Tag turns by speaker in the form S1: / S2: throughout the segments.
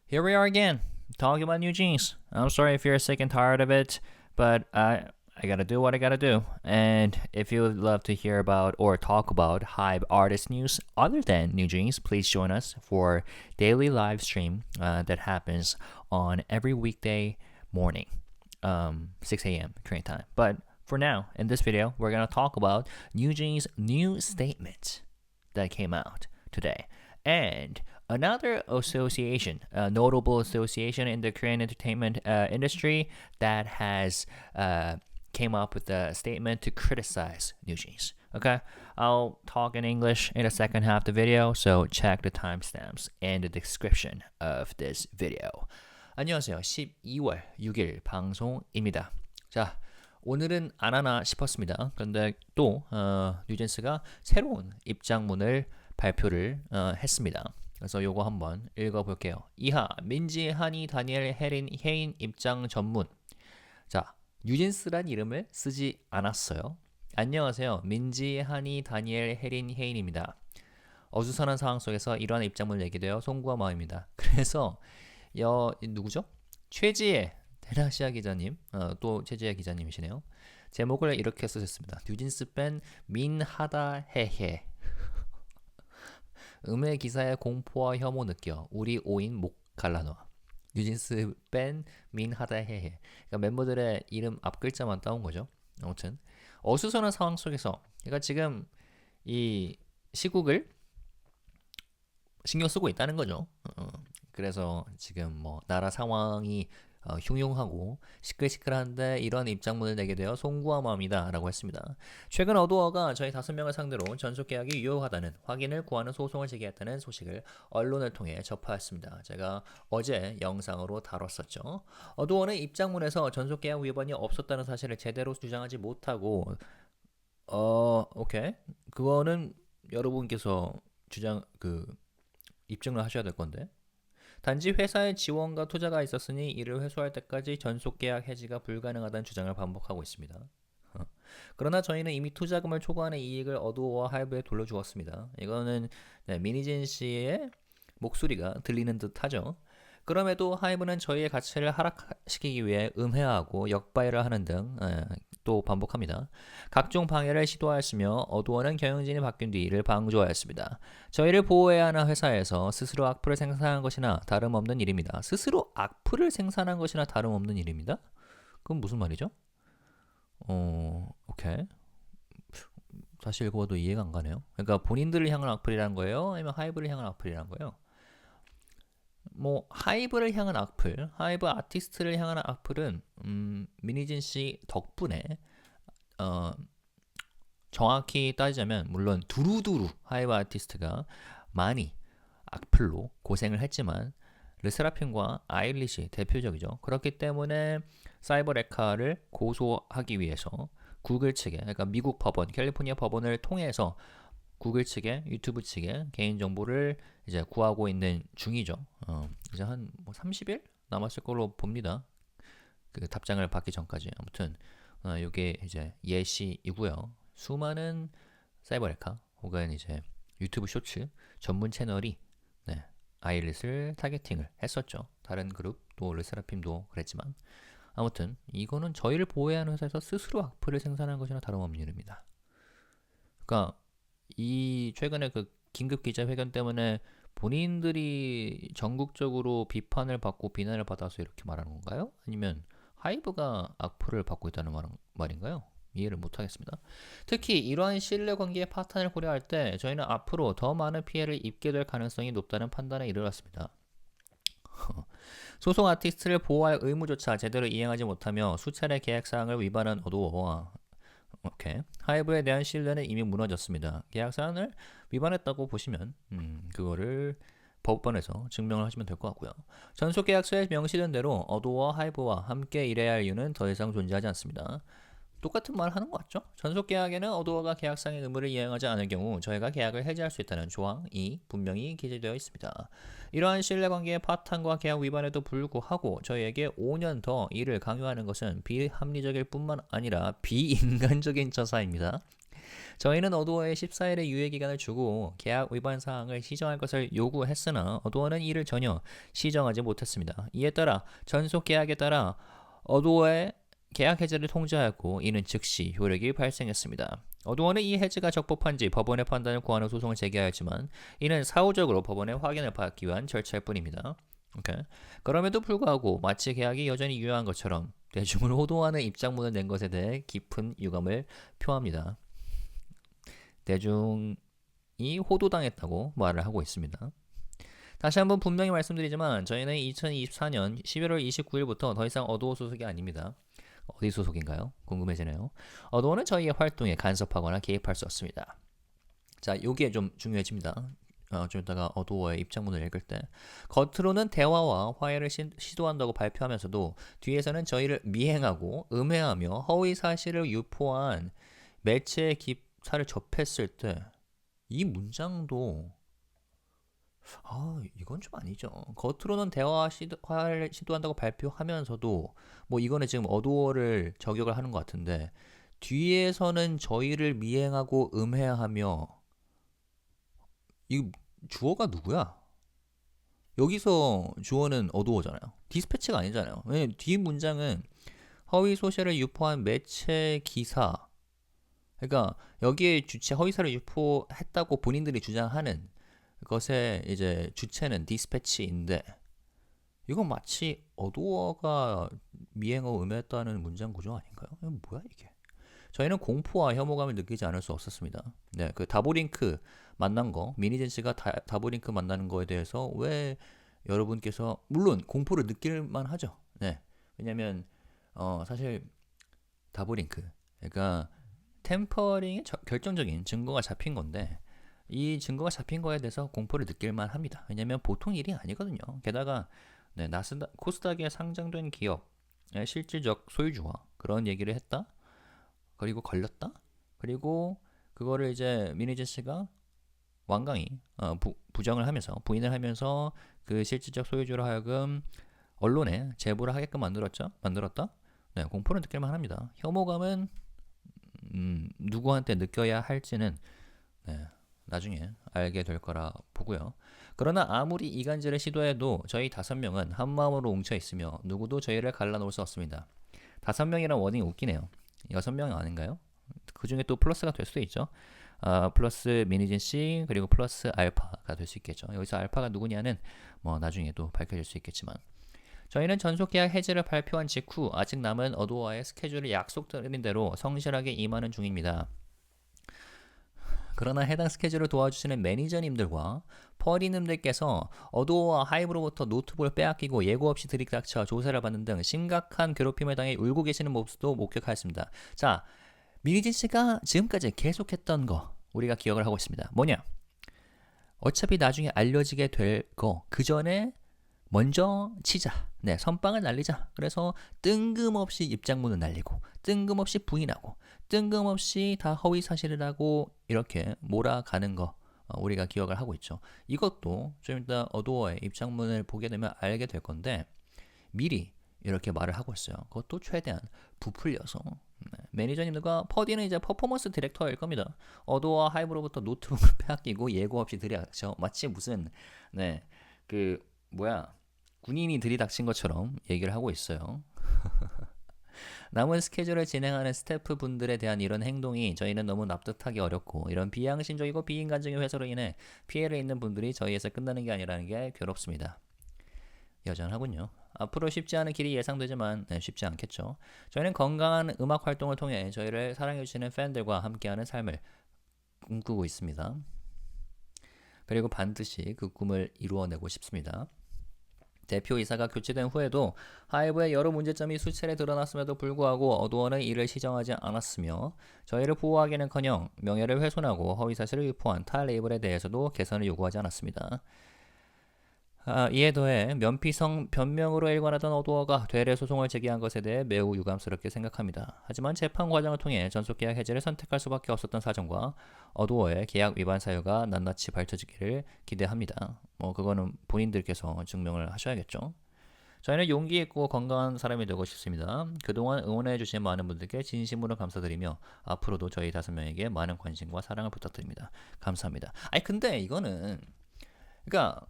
S1: Here we are again, talking about NewJeans. I'm sorry if you're sick and tired of it, but I gotta do what I gotta do. And if you would love to hear about or talk about HYBE artist news other than NewJeans, please join us for daily live stream that happens on every weekday morning, 6 a.m. Korean time. But for now, in this video, we're gonna talk about NewJeans' new statement that came out today. And another association, a notable association in the Korean entertainment industry that has came up with a statement to criticize NewJeans. Okay, I'll talk in English in the second half of the video, so check the timestamps in the description of this video. 안녕하세요. 12월 6일 방송입니다. 자, 오늘은 안 하나 싶었습니다. 그런데 또 뉴진스가 새로운 입장문을 발표를 했습니다. 그래서 요거 한번 읽어볼게요. 이하 민지 한이 다니엘 혜린 혜인 입장 전문. 자, 뉴진스란 이름을 쓰지 않았어요. 안녕하세요. 민지 한이 다니엘 혜린 혜인입니다. 어수선한 상황 속에서 이러한 입장문을 내게 되어 송구한 마음입니다. 그래서 누구죠? 최지혜 대나시아 기자님, 또 최지혜 기자님이시네요. 제목을 이렇게 쓰셨습니다. 뉴진스 밴 민하다해혜. 음해 기사의 공포와 혐오 느껴 우리 5인 목 갈라놓아. 뉴진스 밴 민하다해혜. 그러니까 멤버들의 이름 앞 글자만 따온 거죠. 아무튼 어수선한 상황 속에서, 그러니까 지금 이 시국을 신경 쓰고 있다는 거죠. 그래서 지금 뭐 나라 상황이 흉흉하고 시끌시끌한데 이런 입장문을 내게 되어 송구한 마음이다 라고 했습니다. 최근 어도어가 저희 5명을 상대로 전속계약이 유효하다는 확인을 구하는 소송을 제기했다는 소식을 언론을 통해 접하였습니다. 제가 어제 영상으로 다뤘었죠. 어도어는 입장문에서 전속계약 위반이 없었다는 사실을 제대로 주장하지 못하고 오케이, 그거는 여러분께서 입증을 하셔야 될 건데, 단지 회사의 지원과 투자가 있었으니 이를 회수할 때까지 전속계약 해지가 불가능하다는 주장을 반복하고 있습니다. 그러나 저희는 이미 투자금을 초과하는 이익을 어도어와 하이브에 돌려주었습니다. 이거는 민희진 씨의 목소리가 들리는 듯 하죠. 그럼에도 하이브는 저희의 가치를 하락시키기 위해 음해하고 역바이를 하는 등 또 반복합니다. 각종 방해를 시도하였으며 어도어는 경영진이 바뀐 뒤 이를 방조하였습니다. 저희를 보호해야 하는 회사에서 스스로 악플을 생산한 것이나 다름없는 일입니다. 스스로 악플을 생산한 것이나 다름없는 일입니다? 그건 무슨 말이죠? 오케이. 다시 읽어봐도 이해가 안 가네요. 그러니까 본인들을 향한 악플이라는 거예요? 아니면 하이브를 향한 악플이라는 거예요? 뭐 하이브를 향한 악플, 하이브 아티스트를 향한 악플은 민희진 씨 덕분에 정확히 따지자면 물론 두루두루 하이브 아티스트가 많이 악플로 고생을 했지만 르세라핌과 아일리시 대표적이죠. 그렇기 때문에 사이버 레카를 고소하기 위해서 구글 측에, 그러니까 미국 법원, 캘리포니아 법원을 통해서 구글 측에, 유튜브 측에 개인정보를 이제 구하고 있는 중이죠. 이제 한 30일 남았을 걸로 봅니다. 그 답장을 받기 전까지. 아무튼 이게 이제 예시이고요. 수많은 사이버레카 혹은 이제 유튜브 쇼츠 전문 채널이 아일릿을 타겟팅을 했었죠. 다른 그룹, 또 르세라핌도 그랬지만, 아무튼 이거는 저희를 보호해야 하는 회사에서 스스로 악플을 생산하는 것이나 다름없는 일입니다. 그러니까 이 최근에 그 긴급 기자회견 때문에 본인들이 전국적으로 비판을 받고 비난을 받아서 이렇게 말하는 건가요? 아니면 하이브가 악플을 받고 있다는 말인가요? 이해를 못하겠습니다. 특히 이러한 신뢰관계의 파탄을 고려할 때 저희는 앞으로 더 많은 피해를 입게 될 가능성이 높다는 판단에 이르렀습니다. 소속 아티스트를 보호할 의무조차 제대로 이행하지 못하며 수차례 계약사항을 위반한 어도어와 하이브에 대한 신뢰는 이미 무너졌습니다. 계약사항을 위반했다고 보시면 그거를 법원에서 증명을 하시면 될 것 같고요. 전속계약서에 명시된 대로 어도어와 하이브와 함께 일해야 할 이유는 더 이상 존재하지 않습니다. 똑같은 말 하는 것 같죠? 전속계약에는 어도어가 계약상의 의무를 이행하지 않을 경우 저희가 계약을 해지할 수 있다는 조항이 분명히 기재되어 있습니다. 이러한 신뢰관계의 파탄과 계약 위반에도 불구하고 저희에게 5년 더 일을 강요하는 것은 비합리적일 뿐만 아니라 비인간적인 처사입니다. 저희는 어도어에 14일의 유예기간을 주고 계약 위반 사항을 시정할 것을 요구했으나 어도어는 이를 전혀 시정하지 못했습니다. 이에 따라 전속 계약에 따라 어도어의 계약 해지를 통지하였고 이는 즉시 효력이 발생했습니다. 어도어는 이 해지가 적법한지 법원의 판단을 구하는 소송을 제기하였지만 이는 사후적으로 법원의 확인을 받기 위한 절차일 뿐입니다. 오케이. 그럼에도 불구하고 마치 계약이 여전히 유효한 것처럼 대중을 호도하는 입장문을 낸 것에 대해 깊은 유감을 표합니다. 대중이 호도당했다고 말을 하고 있습니다. 다시 한번 분명히 말씀드리지만 저희는 2024년 11월 29일부터 더 이상 어도어 소속이 아닙니다. 어디 소속인가요? 궁금해지네요. 어도어는 저희의 활동에 간섭하거나 개입할 수 없습니다. 자, 요게 좀 중요해집니다. 좀 이따가 어도어의 입장문을 읽을 때 겉으로는 대화와 화해를 시도한다고 발표하면서도 뒤에서는 저희를 미행하고 음해하며 허위 사실을 유포한 매체의 기사를 접했을 때 이 문장도 이건 좀 아니죠. 겉으로는 대화와 화해를 시도한다고 발표하면서도 뭐 이거는 지금 어도어를 저격을 하는 것 같은데 뒤에서는 저희를 미행하고 음해하며 이 주어가 누구야? 여기서 주어는 어도어잖아요. 디스패치가 아니잖아요. 왜냐면 뒤 문장은 허위 소셜을 유포한 매체 기사. 그러니까 여기에 주체 허위사를 유포했다고 본인들이 주장하는 것의 이제 주체는 디스패치인데 이건 마치 어도어가 미행하고 음해했다는 문장 구조 아닌가요? 이건 뭐야 이게? 저희는 공포와 혐오감을 느끼지 않을 수 없었습니다. 네, 그 다보링크 만난 거, 민희진 씨가 다보링크 만나는 거에 대해서 왜 여러분께서 물론 공포를 느낄만 하죠. 네, 왜냐면 사실 다보링크, 그러니까 템퍼링의 결정적인 증거가 잡힌 건데 이 증거가 잡힌 거에 대해서 공포를 느낄만 합니다. 왜냐면 보통 일이 아니거든요. 게다가 네, 코스닥에 상장된 기업의 실질적 소유주와 그런 얘기를 했다. 그리고 걸렸다. 그리고 그거를 이제 민희진 씨가 완강히 부정을 하면서 부인을 하면서 그 실질적 소유주로 하여금 언론에 제보를 하게끔 만들었다. 네, 공포를 느낄만 합니다. 혐오감은 누구한테 느껴야 할지는 네, 나중에 알게 될 거라 보고요. 그러나 아무리 이간질을 시도해도 저희 5명은 한마음으로 뭉쳐있으며 누구도 저희를 갈라놓을 수 없습니다. 5명이란 워딩이 웃기네요. 6명 아닌가요? 그 중에 또 플러스가 될 수도 있죠. 플러스 민희진 씨 그리고 플러스 알파가 될 수 있겠죠. 여기서 알파가 누구냐는 뭐 나중에 또 밝혀질 수 있겠지만 저희는 전속계약 해지를 발표한 직후 아직 남은 어도어와의 스케줄을 약속드린 대로 성실하게 임하는 중입니다. 그러나 해당 스케줄을 도와주시는 매니저님들과 퍼리님들께서 어도어와 하이브로부터 노트북을 빼앗기고 예고 없이 들이닥쳐 조사를 받는 등 심각한 괴롭힘을 당해 울고 계시는 모습도 목격하였습니다. 자, 민희진 씨가 지금까지 계속했던 거 우리가 기억을 하고 있습니다. 뭐냐? 어차피 나중에 알려지게 될 거 그 전에 먼저 치자. 네, 선빵을 날리자. 그래서 뜬금없이 입장문을 날리고 뜬금없이 부인하고 뜬금없이 다 허위 사실이라고 이렇게 몰아가는 거 우리가 기억을 하고 있죠. 이것도 좀 이따 어도어의 입장문을 보게 되면 알게 될 건데 미리 이렇게 말을 하고 있어요. 그것도 최대한 부풀려서 매니저님들과 퍼디는 이제 퍼포먼스 디렉터일 겁니다. 어도어와 하이브로부터 노트북을 빼앗기고 예고 없이 들이닥쳐 마치 무슨 군인이 들이닥친 것처럼 얘기를 하고 있어요. 남은 스케줄을 진행하는 스태프분들에 대한 이런 행동이 저희는 너무 납득하기 어렵고 이런 비양심적이고 비인간적인 회사로 인해 피해를 입는 분들이 저희에서 끝나는 게 아니라는 게 괴롭습니다. 여전하군요. 앞으로 쉽지 않은 길이 예상되지만 쉽지 않겠죠. 저희는 건강한 음악 활동을 통해 저희를 사랑해주시는 팬들과 함께하는 삶을 꿈꾸고 있습니다. 그리고 반드시 그 꿈을 이루어내고 싶습니다. 대표이사가 교체된 후에도 하이브의 여러 문제점이 수차례 드러났음에도 불구하고 어도어는 이를 시정하지 않았으며 저희를 보호하기는커녕 명예를 훼손하고 허위사실을 유포한 타 레이블에 대해서도 개선을 요구하지 않았습니다. 이에 더해 면피성 변명으로 일관하던 어도어가 되레 소송을 제기한 것에 대해 매우 유감스럽게 생각합니다. 하지만 재판 과정을 통해 전속계약 해지를 선택할 수밖에 없었던 사정과 어도어의 계약 위반 사유가 낱낱이 밝혀지기를 기대합니다. 그거는 본인들께서 증명을 하셔야겠죠. 저희는 용기 있고 건강한 사람이 되고 싶습니다. 그동안 응원해 주신 많은 분들께 진심으로 감사드리며 앞으로도 저희 5명에게 많은 관심과 사랑을 부탁드립니다. 감사합니다. 아니 근데 이거는 그러니까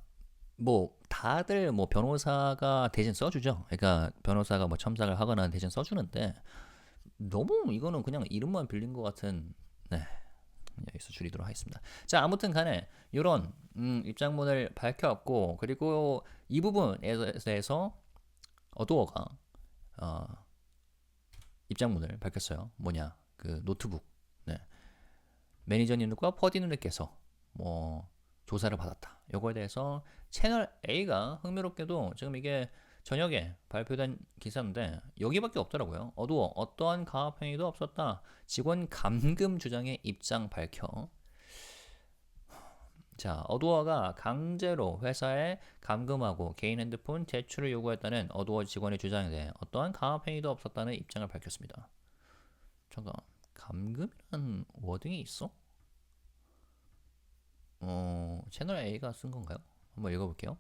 S1: 뭐 다들 뭐 변호사가 대신 써주죠. 그러니까 변호사가 뭐 첨삭을 하거나 대신 써주는데 너무 이거는 그냥 이름만 빌린 것 같은. 네, 여기서 줄이도록 하겠습니다. 자, 아무튼 간에 이런 입장문을 밝혔고, 그리고 이 부분에 대해서 어도어가 입장문을 밝혔어요. 뭐냐, 그 노트북. 네. 매니저님들과 퍼디님들께서 뭐 조사를 받았다. 요거에 대해서 채널 A가 흥미롭게도 지금 이게 저녁에 발표된 기사인데 여기밖에 없더라고요. 어두워 어떠한 가압 행위도 없었다. 직원 감금 주장의 입장 밝혀. 자, 어두워가 강제로 회사에 감금하고 개인 핸드폰 제출을 요구했다는 어두워 직원의 주장에 대해 어떠한 가압 행위도 없었다는 입장을 밝혔습니다. 잠깐, 감금이라는 워딩이 있어? 채널 A가 쓴 건가요? 한번 읽어볼게요.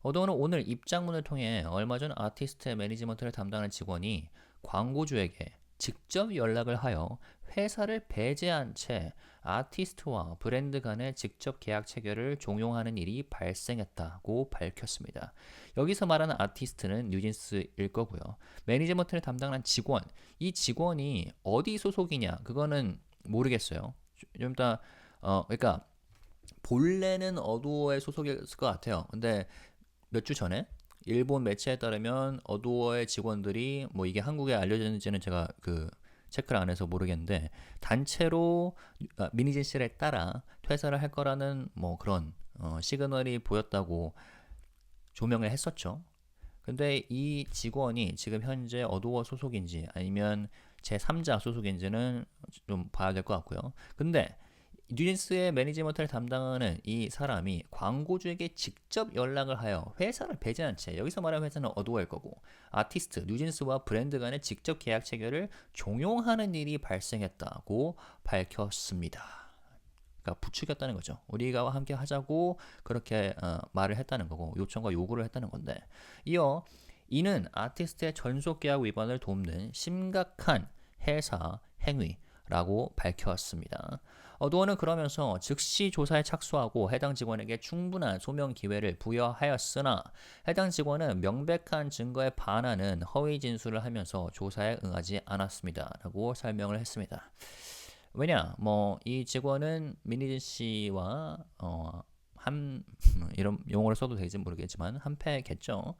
S1: 어도어는 오늘 입장문을 통해 얼마 전 아티스트의 매니지먼트를 담당하는 직원이 광고주에게 직접 연락을 하여 회사를 배제한 채 아티스트와 브랜드 간의 직접 계약 체결을 종용하는 일이 발생했다고 밝혔습니다. 여기서 말하는 아티스트는 뉴진스일 거고요. 매니지먼트를 담당하는 직원, 이 직원이 어디 소속이냐 그거는 모르겠어요. 좀 이따 그러니까 본래는 어도어의 소속이었을 것 같아요. 근데 몇 주 전에 일본 매체에 따르면 어도어의 직원들이 뭐 이게 한국에 알려졌는지는 제가 그 체크를 안 해서 모르겠는데 단체로 미니진 씨를 따라 퇴사를 할 거라는 뭐 그런 시그널이 보였다고 조명을 했었죠. 근데 이 직원이 지금 현재 어도어 소속인지 아니면 제3자 소속인지는 좀 봐야 될 것 같고요. 근데 뉴진스의 매니지먼트를 담당하는 이 사람이 광고주에게 직접 연락을 하여 회사를 배제한 채, 여기서 말하는 회사는 어도어일 거고, 아티스트, 뉴진스와 브랜드 간의 직접 계약 체결을 종용하는 일이 발생했다고 밝혔습니다. 그러니까 부추겼다는 거죠. 우리가 함께 하자고 그렇게 말을 했다는 거고, 요청과 요구를 했다는 건데, 이어 이는 아티스트의 전속 계약 위반을 돕는 심각한 해사 행위라고 밝혔습니다. 어도어는 그러면서 즉시 조사에 착수하고 해당 직원에게 충분한 소명 기회를 부여하였으나 해당 직원은 명백한 증거에 반하는 허위 진술을 하면서 조사에 응하지 않았습니다. 라고 설명을 했습니다. 왜냐, 뭐 이 직원은 민희진 씨와 이런 용어를 써도 되지 모르겠지만 한패겠죠.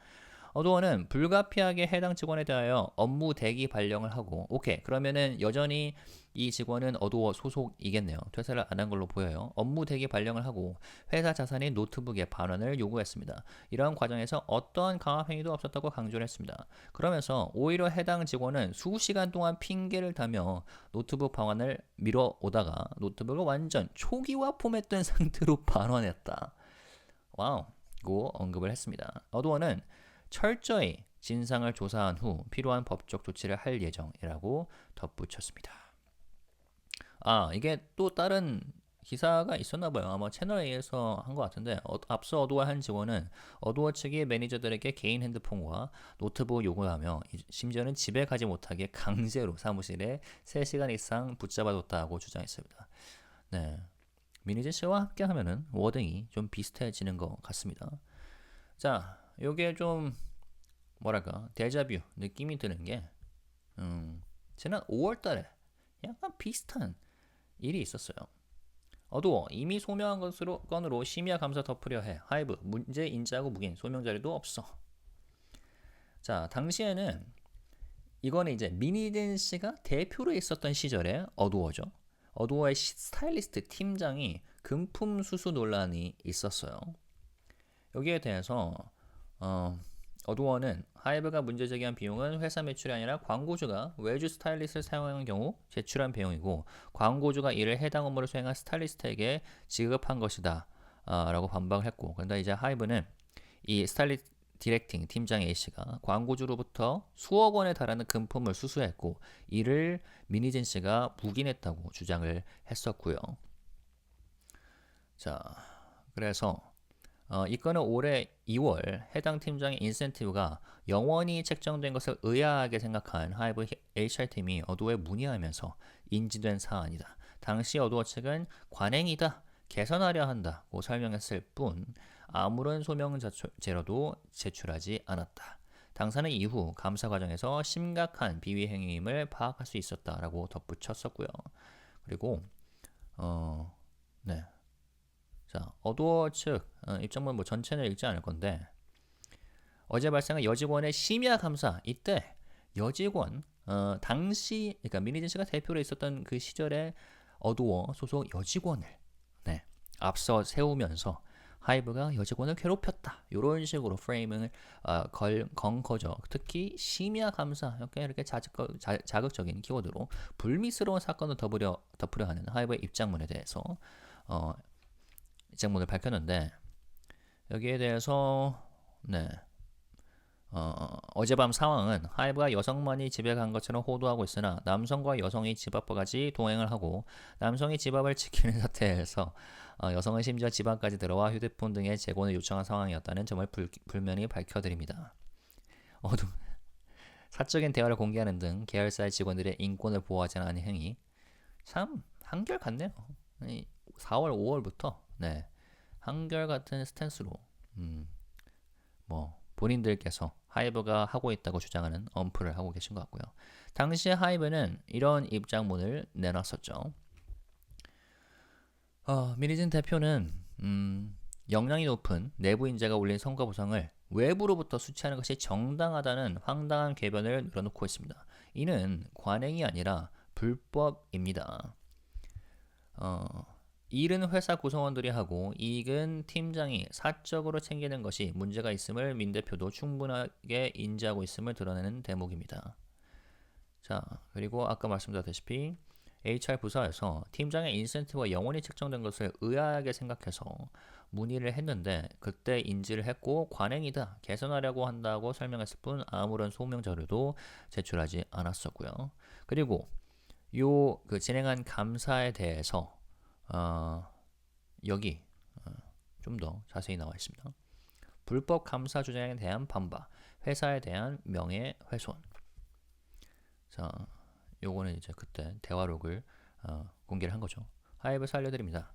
S1: 어도어는 불가피하게 해당 직원에 대하여 업무 대기 발령을 하고, 오케이, 그러면은 여전히 이 직원은 어도어 소속이겠네요. 퇴사를 안 한 걸로 보여요. 업무 대기 발령을 하고 회사 자산인 노트북의 반환을 요구했습니다. 이러한 과정에서 어떠한 강압 행위도 없었다고 강조를 했습니다. 그러면서 오히려 해당 직원은 수시간 동안 핑계를 대며 노트북 반환을 미뤄오다가 노트북을 완전 초기화 포맷된 상태로 반환했다. 와우, 고 언급을 했습니다. 어도어는 철저히 진상을 조사한 후 필요한 법적 조치를 할 예정이라고 덧붙였습니다. 이게 또 다른 기사가 있었나 봐요. 아마 채널 A에서 한 것 같은데 앞서 어도어 한 직원은 어도어 측이 매니저들에게 개인 핸드폰과 노트북을 요구하며 심지어는 집에 가지 못하게 강제로 사무실에 3시간 이상 붙잡아뒀다고 주장했습니다. 네, 미니진 씨와 함께 하면은 워딩이 좀 비슷해지는 것 같습니다. 자, 요게 좀 뭐랄까 데자뷰 느낌이 드는 게 지난 5월달에 약간 비슷한 일이 있었어요. 어두워 이미 소명한 건으로 심야감사 덮으려 해. 하이브 문제 인지하고 묵인 소명자료도 없어. 자, 당시에는 이거는 이제 민희진 씨가 대표로 있었던 시절에 어두워죠. 어두워의 스타일리스트 팀장이 금품 수수 논란이 있었어요. 여기에 대해서 어도어는 하이브가 문제 제기한 비용은 회사 매출이 아니라 광고주가 외주 스타일리스트를 사용하는 경우 제출한 비용이고 광고주가 이를 해당 업무를 수행한 스타일리스트에게 지급한 것이다 라고 반박을 했고, 그런데 이제 하이브는 이 스타일리스트 디렉팅 팀장 A씨가 광고주로부터 수억 원에 달하는 금품을 수수했고 이를 민희진 씨가 묵인했다고 주장을 했었고요. 자, 그래서 이 건은 올해 2월 해당 팀장의 인센티브가 영원히 책정된 것을 의아하게 생각한 하이브 HR팀이 어도어에 문의하면서 인지된 사안이다. 당시 어도어 측은 관행이다, 개선하려 한다고 설명했을 뿐 아무런 소명자료도 제출하지 않았다. 당사는 이후 감사 과정에서 심각한 비위 행위임을 파악할 수 있었다라고 덧붙였었고요. 그리고 네. 자, 어도어 측 입장문 뭐 전체는 읽지 않을 건데 어제 발생한 여직원의 심야감사 이때 여직원 당시 그러니까 민희진 씨가 대표로 있었던 그 시절에 어도어 소속 여직원을 앞서 세우면서 하이브가 여직원을 괴롭혔다. 이런 식으로 프레이밍을 건 거죠. 특히 심야감사 이렇게 자극적인 키워드로 불미스러운 사건을 덮으려 하는 하이브의 입장문에 대해서 입장문을 밝혔는데 여기에 대해서 어젯밤 상황은 하이브가 여성만이 집에 간 것처럼 호도하고 있으나 남성과 여성이 집 앞까지 동행을 하고 남성이 집 앞을 지키는 상태에서 여성은 심지어 집 앞까지 들어와 휴대폰 등의 제공을 요청한 상황이었다는 점을 불면히 밝혀드립니다. 사적인 대화를 공개하는 등 계열사의 직원들의 인권을 보호하지 않은 행위 참 한결같네요. 4월 5월부터 한결같은 스탠스로 본인들께서 하이브가 하고 있다고 주장하는 언플을 하고 계신 것 같고요. 당시 하이브는 이런 입장문을 내놨었죠. 민희진 대표는 역량이 높은 내부 인재가 올린 성과 보상을 외부로부터 수취하는 것이 정당하다는 황당한 궤변을 늘어놓고 있습니다. 이는 관행이 아니라 불법입니다. 일은 회사 구성원들이 하고 이익은 팀장이 사적으로 챙기는 것이 문제가 있음을 민 대표도 충분하게 인지하고 있음을 드러내는 대목입니다. 자, 그리고 아까 말씀드렸다시피 HR 부서에서 팀장의 인센티브가 영원히 책정된 것을 의아하게 생각해서 문의를 했는데 그때 인지를 했고 관행이다, 개선하려고 한다고 설명했을 뿐 아무런 소명 자료도 제출하지 않았었고요. 그리고 그 진행한 감사에 대해서 여기 좀 더 자세히 나와 있습니다. 불법 감사 주장에 대한 반박, 회사에 대한 명예훼손. 자, 요거는 이제 그때 대화록을 공개를 한 거죠. 하이브에서 알려드립니다.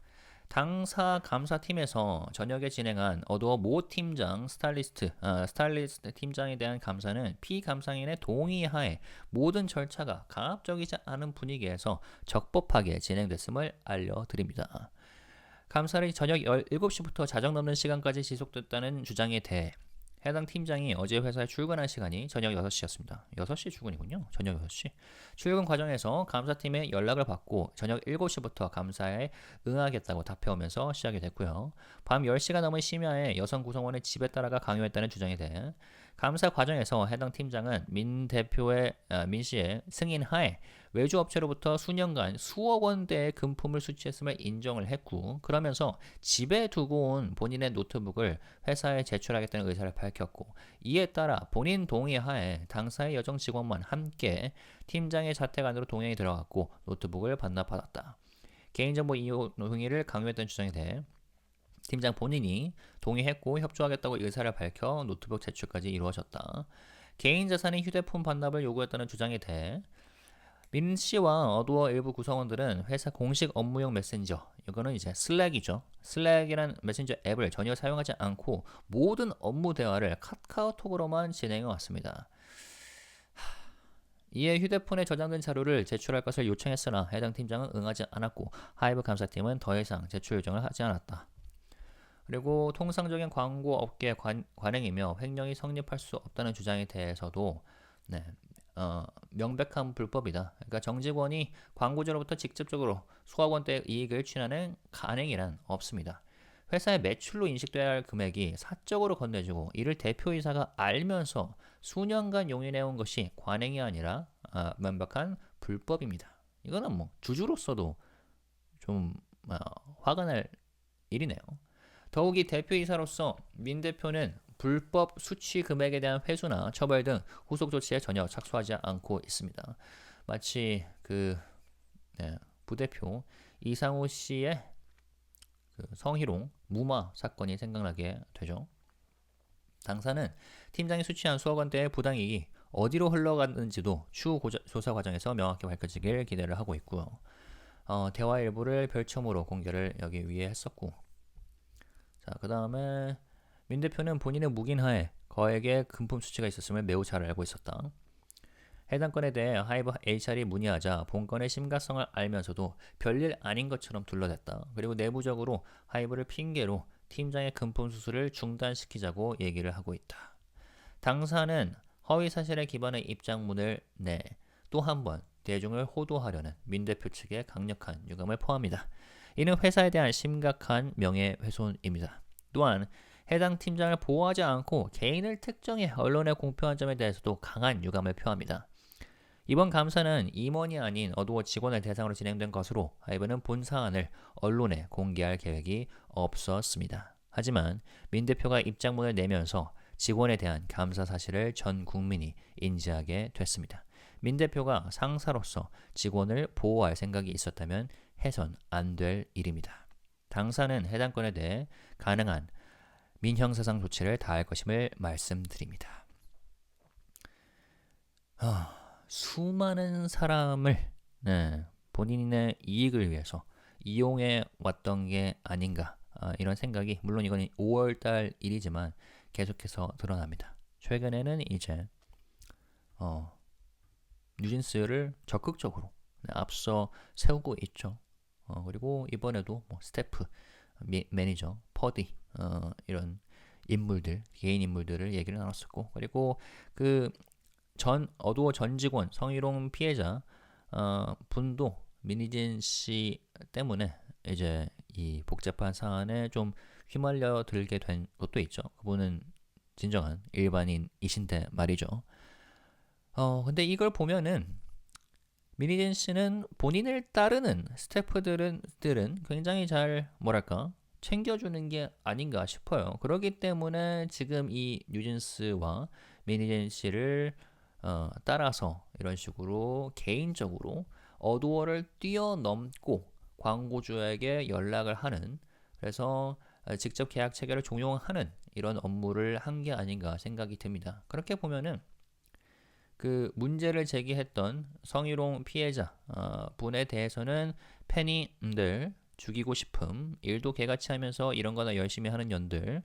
S1: 당사 감사팀에서 저녁에 진행한 어도어 모 팀장, 스타일리스트 팀장에 대한 감사는 피감상인의 동의하에 모든 절차가 강압적이지 않은 분위기에서 적법하게 진행됐음을 알려드립니다. 감사를 저녁 17시부터 자정 넘는 시간까지 지속됐다는 주장에 대해 해당 팀장이 어제 회사에 출근한 시간이 저녁 6시였습니다. 6시 출근이군요. 저녁 6시. 출근 과정에서 감사팀의 연락을 받고 저녁 7시부터 감사에 응하겠다고 답해오면서 시작이 됐고요. 밤 10시가 넘은 심야에 여성 구성원의 집에 따라가 강요했다는 주장에 대해 감사 과정에서 해당 팀장은 민 씨의 승인 하에 외주 업체로부터 수년간 수억 원대의 금품을 수취했음을 인정을 했고 그러면서 집에 두고 온 본인의 노트북을 회사에 제출하겠다는 의사를 밝혔고 이에 따라 본인 동의하에 당사의 여성 직원만 함께 팀장의 자택 안으로 동행이 들어갔고 노트북을 반납받았다. 개인정보 이용 동의를 강요했던 주장에 대해 팀장 본인이 동의했고 협조하겠다고 의사를 밝혀 노트북 제출까지 이루어졌다. 개인 자산의 휴대폰 반납을 요구했다는 주장에 대해 민 씨와 어도어 일부 구성원들은 회사 공식 업무용 메신저, 이거는 이제 슬랙이죠. 슬랙이란 메신저 앱을 전혀 사용하지 않고 모든 업무 대화를 카카오톡으로만 진행해 왔습니다. 이에 휴대폰에 저장된 자료를 제출할 것을 요청했으나 해당 팀장은 응하지 않았고 하이브 감사팀은 더 이상 제출 요청을 하지 않았다. 그리고 통상적인 광고 업계 관행이며 횡령이 성립할 수 없다는 주장에 대해서도 명백한 불법이다. 그러니까 정직원이 광고주로부터 직접적으로 수억 원대의 이익을 취하는 관행이란 없습니다. 회사의 매출로 인식돼야 할 금액이 사적으로 건네주고 이를 대표이사가 알면서 수년간 용인해온 것이 관행이 아니라 명백한 불법입니다. 이거는 뭐 주주로서도 좀 화가 날 일이네요. 더욱이 대표이사로서 민 대표는 불법 수취 금액에 대한 회수나 처벌 등 후속 조치에 전혀 착수하지 않고 있습니다. 마치 부대표 이상호 씨의 그 성희롱 무마 사건이 생각나게 되죠. 당사는 팀장이 수취한 수억 원대의 부당이익이 어디로 흘러갔는지도 추후 조사 과정에서 명확히 밝혀지길 기대를 하고 있고요. 대화 일부를 별첨으로 공개를 여기 위에 했었고, 자, 그 다음에 민 대표는 본인의 묵인하에 거액의 금품 수치가 있었음을 매우 잘 알고 있었다. 해당 건에 대해 하이브 HR이 문의하자 본건의 심각성을 알면서도 별일 아닌 것처럼 둘러댔다. 그리고 내부적으로 하이브를 핑계로 팀장의 금품 수수를 중단시키자고 얘기를 하고 있다. 당사는 허위 사실에 기반한 입장문을 내 또 한 번 대중을 호도하려는 민 대표 측의 강력한 유감을 포함합니다. 이는 회사에 대한 심각한 명예훼손입니다. 또한 해당 팀장을 보호하지 않고 개인을 특정해 언론에 공표한 점에 대해서도 강한 유감을 표합니다. 이번 감사는 임원이 아닌 어도어 직원을 대상으로 진행된 것으로 하이브는 본 사안을 언론에 공개할 계획이 없었습니다. 하지만 민 대표가 입장문을 내면서 직원에 대한 감사 사실을 전 국민이 인지하게 됐습니다. 민 대표가 상사로서 직원을 보호할 생각이 있었다면 해선 안 될 일입니다. 당사는 해당 건에 대해 가능한 민형사상 조치를 다할 것임을 말씀드립니다. 수많은 사람을 본인의 이익을 위해서 이용해 왔던 게 아닌가, 이런 생각이, 물론 이건 5월달 일이지만 계속해서 드러납니다. 최근에는 이제 뉴진스를 적극적으로 앞서 세우고 있죠. 그리고 이번에도 뭐 스태프, 매니저, 퍼디, 이런 인물들, 개인 인물들을 얘기를 나눴었고, 그리고 그 어도어 전 직원 성희롱 피해자 분도 민희진 씨 때문에 이제 이 복잡한 사안에 좀 휘말려 들게 된 것도 있죠. 그분은 진정한 일반인이신데 말이죠. 근데 이걸 보면은 민희진 씨는 본인을 따르는 스태프들은 굉장히 잘 챙겨주는 게 아닌가 싶어요. 그렇기 때문에 지금 이 뉴진스와 민희진 씨를 따라서 이런 식으로 개인적으로 어도어를 뛰어넘고 광고주에게 연락을 하는, 그래서 직접 계약 체결을 종용하는 이런 업무를 한 게 아닌가 생각이 듭니다. 그렇게 보면은 그 문제를 제기했던 성희롱 피해자 분에 대해서는 팬이들 죽이고 싶음, 일도 개같이 하면서 이런 거나 열심히 하는 년들,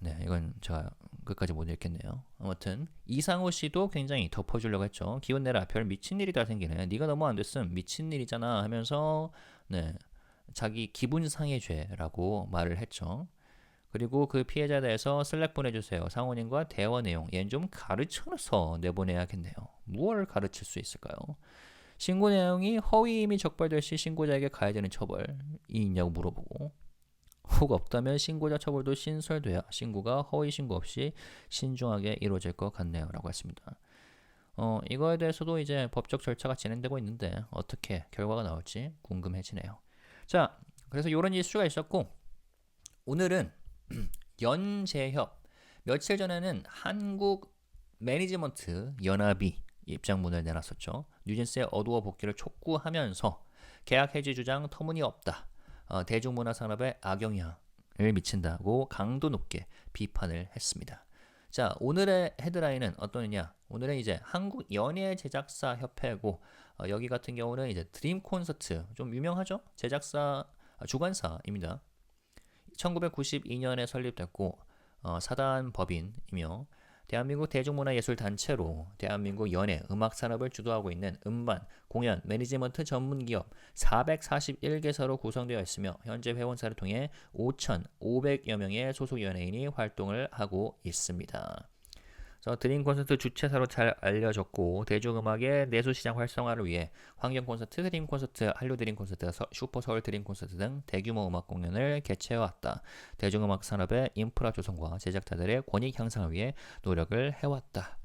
S1: 네, 이건 제가 끝까지 못 읽겠네요. 아무튼 이상호 씨도 굉장히 덮어주려고 했죠. 기운 내라, 별 미친 일이 다 생기네. 네가 너무 안 됐음, 미친 일이잖아 하면서 자기 기분 상해죄라고 말을 했죠. 그리고 그 피해자에 대해서 슬랙 보내주세요. 상호님과 대화 내용, 얘는 좀 가르쳐서 내보내야겠네요. 무엇을 가르칠 수 있을까요? 신고 내용이 허위임이 적발될 시 신고자에게 가해야 되는 처벌이 있냐고 물어보고, 혹 없다면 신고자 처벌도 신설돼야 신고가 허위 신고 없이 신중하게 이루어질 것 같네요 라고 했습니다. 이거에 대해서도 이제 법적 절차가 진행되고 있는데 어떻게 결과가 나올지 궁금해지네요. 자, 그래서 이런 이슈가 있었고, 오늘은 연재협, 며칠 전에는 한국매니지먼트연합이 입장문을 내놨었죠. 뉴진스의 어도어 복귀를 촉구하면서 계약 해지 주장 터무니없다, 대중문화산업에 악영향을 미친다고 강도 높게 비판을 했습니다. 자, 오늘의 헤드라인은 어떠느냐? 오늘은 이제 한국연예제작자협회고, 여기 같은 경우는 이제 드림 콘서트, 좀 유명하죠? 제작사, 주관사입니다. 1992년에 설립됐고 사단 법인이며 대한민국 대중문화예술단체로 대한민국 연예, 음악 산업을 주도하고 있는 음반, 공연, 매니지먼트 전문기업 441개사로 구성되어 있으며 현재 회원사를 통해 5,500여 명의 소속 연예인이 활동을 하고 있습니다. 그래서 드림 콘서트 주최사로 잘 알려졌고, 대중음악의 내수시장 활성화를 위해 환경 콘서트, 드림 콘서트, 한류 드림 콘서트, 슈퍼 서울 드림 콘서트 등 대규모 음악 공연을 개최해왔다. 대중음악 산업의 인프라 조성과 제작자들의 권익 향상을 위해 노력을 해왔다.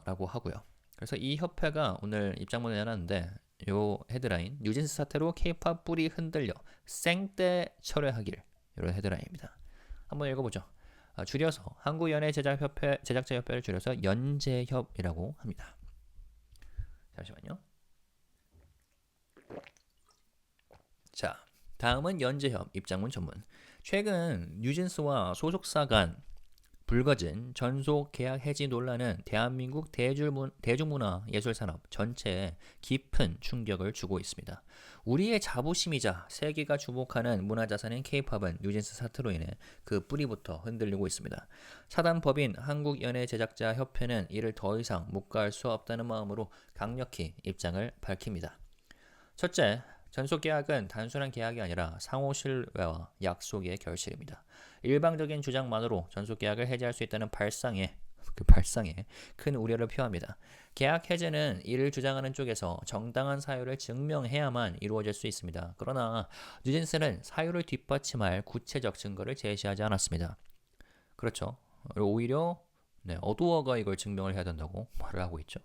S1: 라고 하고요. 그래서 이 협회가 오늘 입장문을 내놨는데, 요 헤드라인, 뉴진스 사태로 Kpop 뿌리 흔들려 생떼 철회하길, 이런 헤드라인입니다. 한번 읽어보죠. 줄여서 한국연예제작자협회를 줄여서 연제협이라고 합니다. 잠시만요. 자, 다음은 연재협 입장문 전문. 최근 뉴진스와 소속사 간 불거진 전속 계약 해지 논란은 대한민국 대중문화 예술산업 전체에 깊은 충격을 주고 있습니다. 우리의 자부심이자 세계가 주목하는 문화자산인 K-팝은 뉴진스 사태로 인해 그 뿌리부터 흔들리고 있습니다. 사단법인 한국연예제작자협회는 이를 더 이상 묵과할 수 없다는 마음으로 강력히 입장을 밝힙니다. 첫째, 전속 계약은 단순한 계약이 아니라 상호 신뢰와 약속의 결실입니다. 일방적인 주장만으로 전속 계약을 해지할 수 있다는 발상에 큰 우려를 표합니다. 계약 해제는 이를 주장하는 쪽에서 정당한 사유를 증명해야만 이루어질 수 있습니다. 그러나 뉴진스는 사유를 뒷받침할 구체적 증거를 제시하지 않았습니다. 그렇죠. 오히려 어도어가 이걸 증명을 해야 된다고 말을 하고 있죠.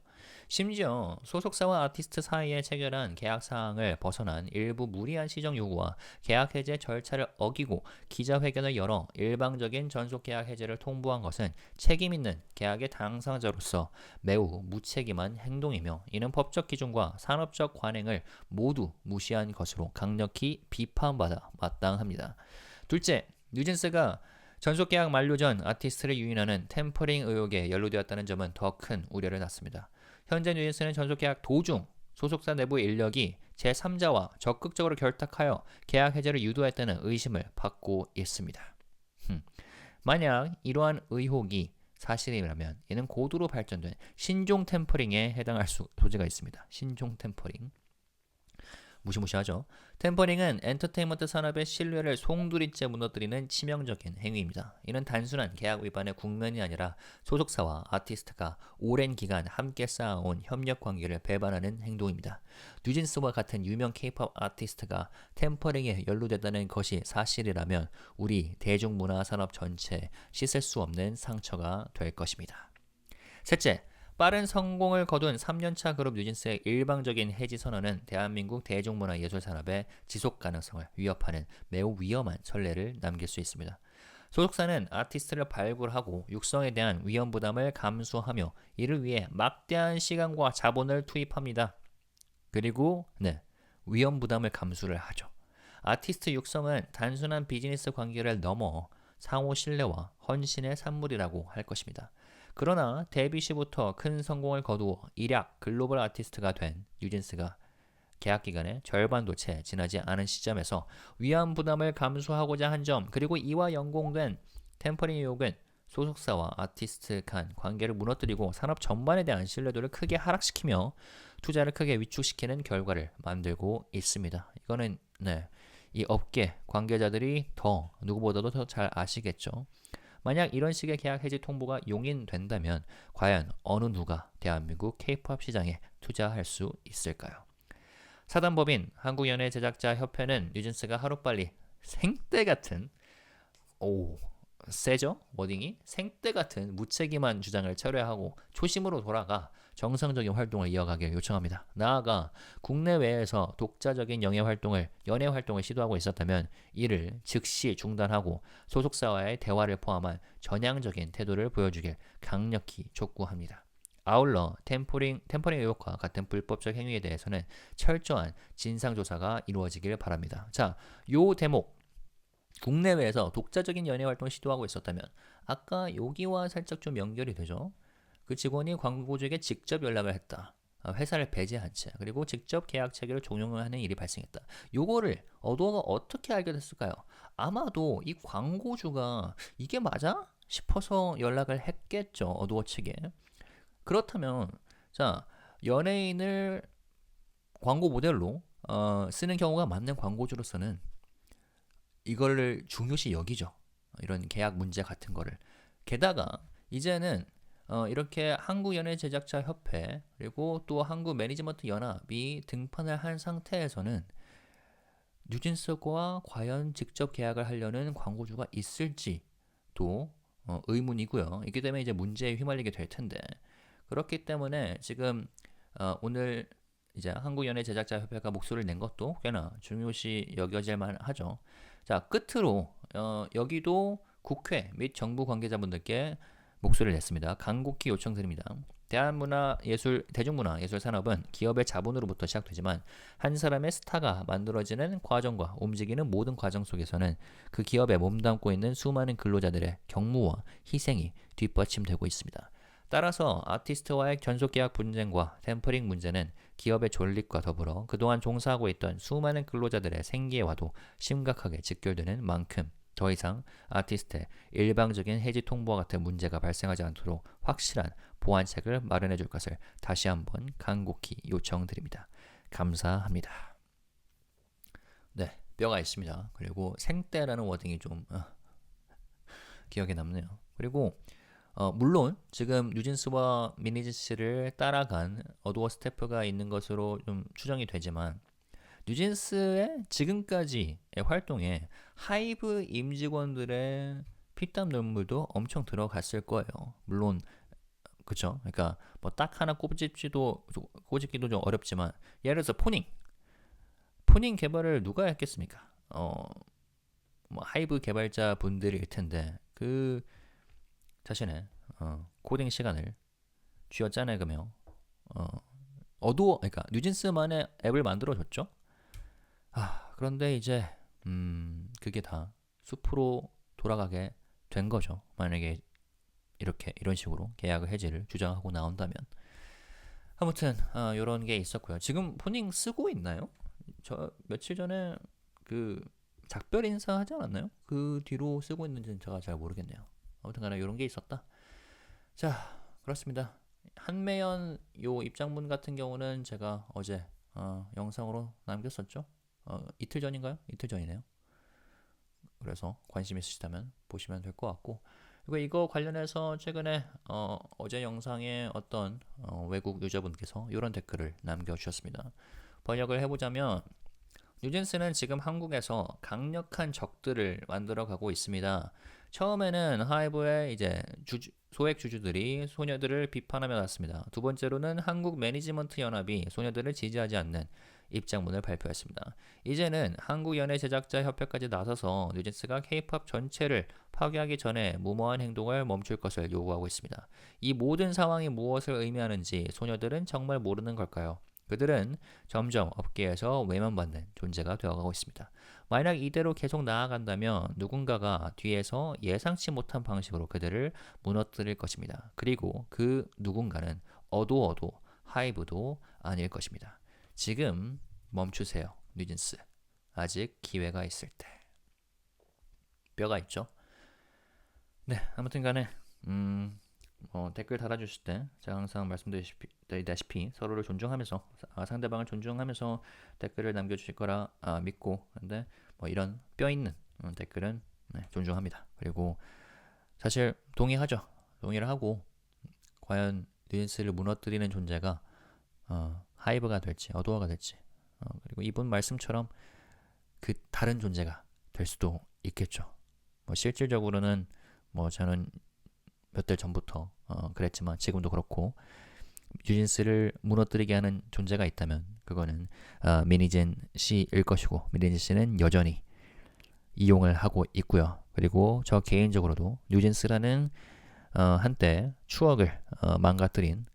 S1: 심지어 소속사와 아티스트 사이에 체결한 계약 사항을 벗어난 일부 무리한 시정 요구와 계약 해제 절차를 어기고 기자회견을 열어 일방적인 전속 계약 해제를 통보한 것은 책임 있는 계약의 당사자로서 매우 무책임한 행동이며 이는 법적 기준과 산업적 관행을 모두 무시한 것으로 강력히 비판받아 마땅합니다. 둘째, 뉴진스가 전속 계약 만료 전 아티스트를 유인하는 템퍼링 의혹에 연루되었다는 점은 더 큰 우려를 낳습니다. 현재 뉴진스는 전속 계약 도중 소속사 내부 인력이 제3자와 적극적으로 결탁하여 계약 해제를 유도했다는 의심을 받고 있습니다. 만약 이러한 의혹이 사실이라면 이는 고도로 발전된 신종 템퍼링에 해당할 소지가 있습니다. 신종 템퍼링. 무시무시하죠. 템퍼링은 엔터테인먼트 산업의 신뢰를 송두리째 무너뜨리는 치명적인 행위입니다. 이는 단순한 계약 위반의 국면이 아니라 소속사와 아티스트가 오랜 기간 함께 쌓아온 협력 관계를 배반하는 행동입니다. 뉴진스와 같은 유명 K-팝 아티스트가 템퍼링에 연루됐다는 것이 사실이라면 우리 대중문화 산업 전체에 씻을 수 없는 상처가 될 것입니다. 셋째, 빠른 성공을 거둔 3년차 그룹 뉴진스의 일방적인 해지 선언은 대한민국 대중문화 예술 산업의 지속 가능성을 위협하는 매우 위험한 선례를 남길 수 있습니다. 소속사는 아티스트를 발굴하고 육성에 대한 위험 부담을 감수하며 이를 위해 막대한 시간과 자본을 투입합니다. 그리고 위험 부담을 감수를 하죠. 아티스트 육성은 단순한 비즈니스 관계를 넘어 상호 신뢰와 헌신의 산물이라고 할 것입니다. 그러나 데뷔 시부터 큰 성공을 거두어 일약 글로벌 아티스트가 된 뉴진스가 계약 기간의 절반도 채 지나지 않은 시점에서 위험 부담을 감수하고자 한 점 그리고 이와 연공된 템퍼링 의혹은 소속사와 아티스트 간 관계를 무너뜨리고 산업 전반에 대한 신뢰도를 크게 하락시키며 투자를 크게 위축시키는 결과를 만들고 있습니다. 이거는 이 업계 관계자들이 더 누구보다도 더 잘 아시겠죠. 만약 이런 식의 계약 해지 통보가 용인된다면 과연 어느 누가 대한민국 K-팝 시장에 투자할 수 있을까요? 사단법인 한국연예제작자협회는 뉴진스가 하루빨리 생떼 같은 세죠? 워딩이? 생떼 같은 무책임한 주장을 철회하고 초심으로 돌아가 정상적인 활동을 이어가길 요청합니다. 나아가 국내외에서 독자적인 연예 활동을 시도하고 있었다면 이를 즉시 중단하고 소속사와의 대화를 포함한 전향적인 태도를 보여주길 강력히 촉구합니다. 아울러 템퍼링 의혹과 같은 불법적 행위에 대해서는 철저한 진상조사가 이루어지길 바랍니다. 자, 요 대목 국내외에서 독자적인 연예 활동을 시도하고 있었다면 아까 여기와 살짝 좀 연결이 되죠. 그 직원이 광고주에게 직접 연락을 했다. 회사를 배제한 채 그리고 직접 계약 체결을 종용을 하는 일이 발생했다. 요거를 어도어가 어떻게 알게 됐을까요? 아마도 이 광고주가 이게 맞아? 싶어서 연락을 했겠죠. 어도어 측에. 그렇다면 자 연예인을 광고 모델로 쓰는 경우가 많은 광고주로서는 이거를 중요시 여기죠. 이런 계약 문제 같은 거를. 게다가 이제는 이렇게 한국연예제작자협회 그리고 또 한국매니지먼트연합이 등판을 한 상태에서는 뉴진스와 과연 직접 계약을 하려는 광고주가 있을지도 의문이고요. 이기 때문에 이제 문제에 휘말리게 될 텐데 그렇기 때문에 지금 오늘 이제 한국연예제작자협회가 목소리를 낸 것도 꽤나 중요시 여겨질 만하죠. 자, 끝으로 여기도 국회 및 정부 관계자분들께 목소리를 냈습니다. 간곡히 요청드립니다. 대중문화 예술 산업은 기업의 자본으로부터 시작되지만 한 사람의 스타가 만들어지는 과정과 움직이는 모든 과정 속에서는 그 기업에 몸담고 있는 수많은 근로자들의 경무와 희생이 뒷받침되고 있습니다. 따라서 아티스트와의 전속계약 분쟁과 템퍼링 문제는 기업의 존립과 더불어 그동안 종사하고 있던 수많은 근로자들의 생계와도 심각하게 직결되는 만큼 더 이상 아티스트의 일방적인 해지 통보와 같은 문제가 발생하지 않도록 확실한 보완책을 마련해 줄 것을 다시 한번 간곡히 요청드립니다. 감사합니다. 네, 뼈가 있습니다. 그리고 생떼라는 워딩이 좀 기억에 남네요. 그리고 물론 지금 뉴진스와 민희진 씨를 따라간 어도어 스태프가 있는 것으로 좀 추정이 되지만 뉴진스의 지금까지의 활동에 하이브 임직원들의 피땀 눈물도 엄청 들어갔을 거예요. 물론 그쵸? 그러니까 뭐 딱 하나 꼽집기도 좀 어렵지만 예를 들어서 포닝 개발을 누가 했겠습니까? 뭐 하이브 개발자 분들일 텐데 그 자신의 코딩 시간을 쥐어짜내며 그러니까 뉴진스만의 앱을 만들어줬죠. 그런데 이제 그게 다 숲으로 돌아가게 된 거죠. 만약에 이런 식으로 계약을 해지를 주장하고 나온다면. 아무튼 이런 게 있었고요. 지금 포닝 쓰고 있나요? 저 며칠 전에 그 작별 인사 하지 않았나요? 그 뒤로 쓰고 있는지는 제가 잘 모르겠네요. 아무튼 간에 이런 게 있었다. 자, 그렇습니다. 한매연 요 입장문 같은 경우는 제가 어제 영상으로 남겼었죠. 이틀 전인가요? 이틀 전이네요. 그래서 관심 있으시다면 보시면 될 것 같고, 그리고 이거 관련해서 최근에 어제 영상에 어떤 외국 유저분께서 이런 댓글을 남겨주셨습니다. 번역을 해보자면 뉴진스는 지금 한국에서 강력한 적들을 만들어가고 있습니다. 처음에는 하이브의 이제 소액 주주들이 소녀들을 비판하며 나왔습니다. 두 번째로는 한국매니지먼트연합이 소녀들을 지지하지 않는 입장문을 발표했습니다. 이제는 한국연예제작자협회까지 나서서 뉴진스가 K-팝 전체를 파괴하기 전에 무모한 행동을 멈출 것을 요구하고 있습니다. 이 모든 상황이 무엇을 의미하는지 소녀들은 정말 모르는 걸까요? 그들은 점점 업계에서 외면받는 존재가 되어가고 있습니다. 만약 이대로 계속 나아간다면 누군가가 뒤에서 예상치 못한 방식으로 그들을 무너뜨릴 것입니다. 그리고 그 누군가는 어도어도 하이브도 아닐 것입니다. 지금 멈추세요, 뉴진스. 아직 기회가 있을 때. 뼈가 있죠? 네, 아무튼 간에 댓글 달아주실 때 제가 항상 말씀드리다시피 서로를 존중하면서 상대방을 존중하면서 댓글을 남겨주실 거라 믿고, 근데 뭐 이런 뼈 있는 댓글은 존중합니다. 그리고 사실 동의를 하고 과연 뉴진스를 무너뜨리는 존재가 하이브가 될지 어도어가 될지 그리고 이분 말씀처럼 그 다른 존재가 될 수도 있겠죠. 뭐 실질적으로는 뭐 저는 몇 달 전부터 그랬지만 지금도 그렇고 뉴진스를 무너뜨리게 하는 존재가 있다면 그거는 민희진 씨일 것이고, 민희진 씨는 여전히 이용을 하고 있고요. 그리고 저 개인적으로도 뉴진스라는 한때 추억을 망가뜨린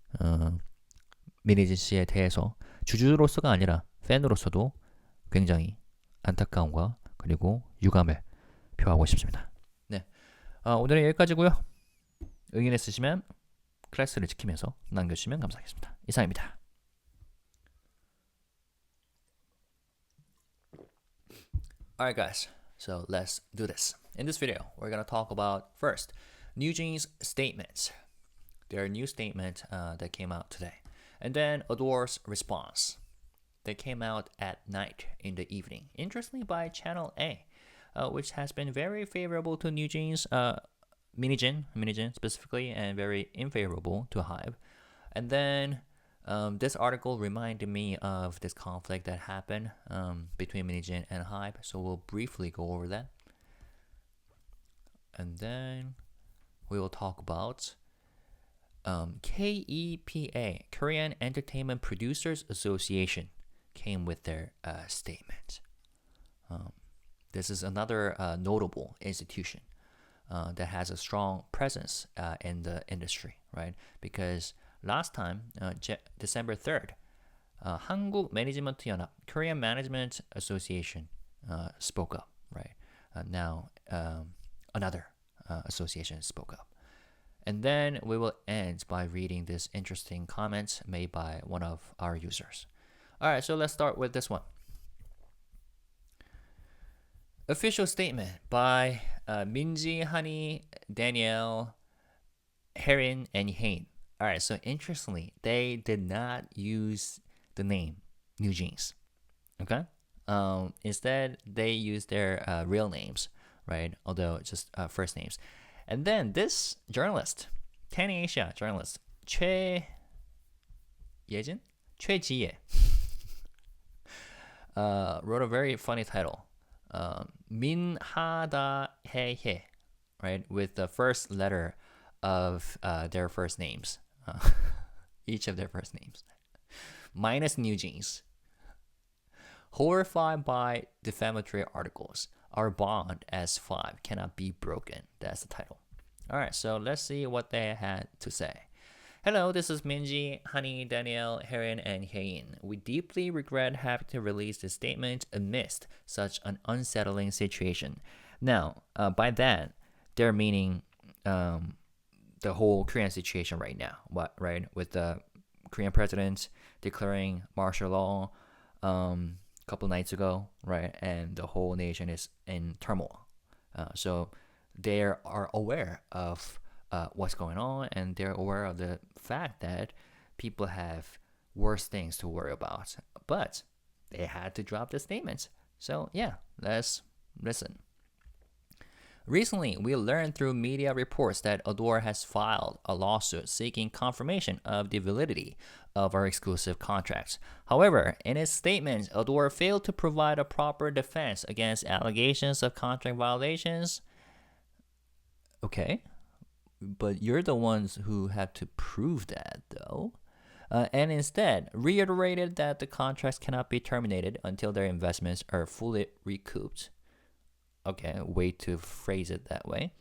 S1: 민희진 씨에 대해서 주주로서가 아니라 팬으로서도 굉장히 안타까움과 그리고 유감을 표하고 싶습니다. 네, 오늘은 여기까지고요. 의견 있으시면 클래스를 지키면서 남겨주시면 감사하겠습니다. 이상입니다. Alright guys, so let's do this. In this video, we're going to talk about first, NewJeans statements. Their new statement that came out today. And then ADOR's response. They came out at night in the evening. Interestingly by Channel A, which has been very favorable to NewJeans, Min Hee-jin specifically, and very unfavorable to HYBE. And then this article reminded me of this conflict that happened between Min Hee-jin and HYBE, so we'll briefly go over that. And then we will talk about KEPA, Korean Entertainment Producers Association, came with their statement. This is another notable institution that has a strong presence in the industry, right? Because last time, December 3rd, 한국매니지먼트연합, Korean Management Association, spoke up, right? Now, another association spoke up. And then we will end by reading this interesting comment made by one of our users. All right, so let's start with this one. Official statement by Min Hee-jin, Danielle, Herin, and Hain. All right, so interestingly, they did not use the name NewJeans. Okay? Instead, they used their real names, right? Although just first names. And then this journalist, Tan Asia journalist, 최지혜, wrote a very funny title, 민하다해혜, right? With the first letter of their first names, each of their first names, minus NewJeans. Horrified by defamatory articles, our bond as HYBE cannot be broken. That's the title. All right, so let's see what they had to say. Hello, this is Minji, Hani, Danielle, Herin, and Hein. We deeply regret having to release this statement amidst such an unsettling situation. Now, by that, they're meaning the whole Korean situation right now. Right? With the Korean president declaring martial law couple nights ago, right? And the whole nation is in turmoil. So they are aware of what's going on, and they're aware of the fact that people have worse things to worry about. But they had to drop the statements. So yeah, let's listen. Recently, we learned through media reports that ADOR has filed a lawsuit seeking confirmation of the validity of our exclusive contracts. However, in its statement, ADOR failed to provide a proper defense against allegations of contract violations. Okay, but you're the ones who have to prove that, though. And instead, reiterated that the contracts cannot be terminated until their investments are fully recouped. Okay, way to phrase it that way.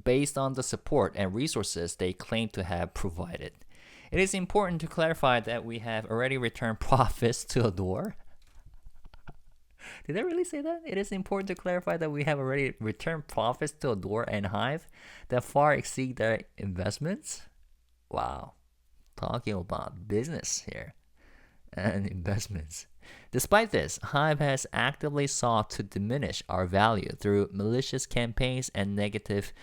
S1: Based on the support and resources they claim to have provided. It is important to clarify that we have already returned profits to ADOR. Did I really say that? It is important to clarify that we have already returned profits to ADOR and HYBE that far exceed their investments. Wow. Talking about business here and investments. Despite this, HYBE has actively sought to diminish our value through malicious campaigns and negative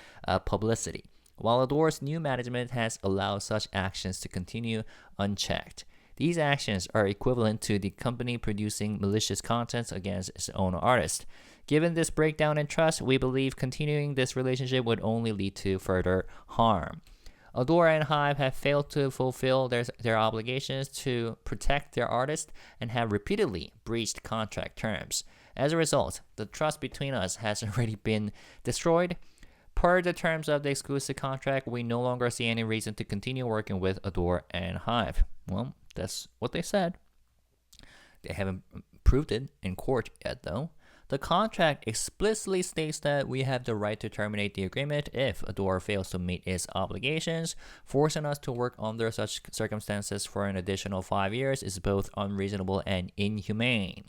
S1: publicity, while ADOR's new management has allowed such actions to continue unchecked. These actions are equivalent to the company producing malicious content against its own artists. Given this breakdown in trust, we believe continuing this relationship would only lead to further harm. ADOR and HYBE have failed to fulfill their obligations to protect their artists and have repeatedly breached contract terms. As a result, the trust between us has already been destroyed. Per the terms of the exclusive contract, we no longer see any reason to continue working with ADOR and HYBE. Well, that's what they said. They haven't proved it in court yet, though. The contract explicitly states that we have the right to terminate the agreement if ADOR fails to meet its obligations. Forcing us to work under such circumstances for an additional 5 years is both unreasonable and inhumane.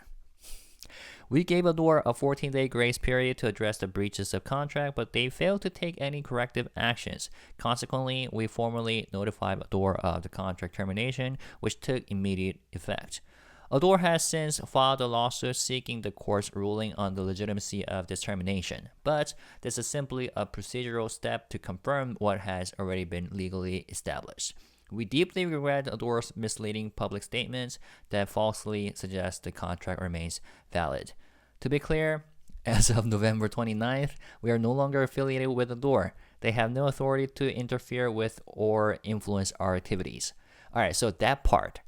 S1: We gave ADOR a 14-day grace period to address the breaches of contract, but they failed to take any corrective actions. Consequently, we formally notified ADOR of the contract termination, which took immediate effect. ADOR has since filed a lawsuit seeking the court's ruling on the legitimacy of this termination, but this is simply a procedural step to confirm what has already been legally established. We deeply regret ADOR's misleading public statements that falsely suggest the contract remains valid. To be clear, as of November 29th, we are no longer affiliated with ADOR. They have no authority to interfere with or influence our activities. All right, so that part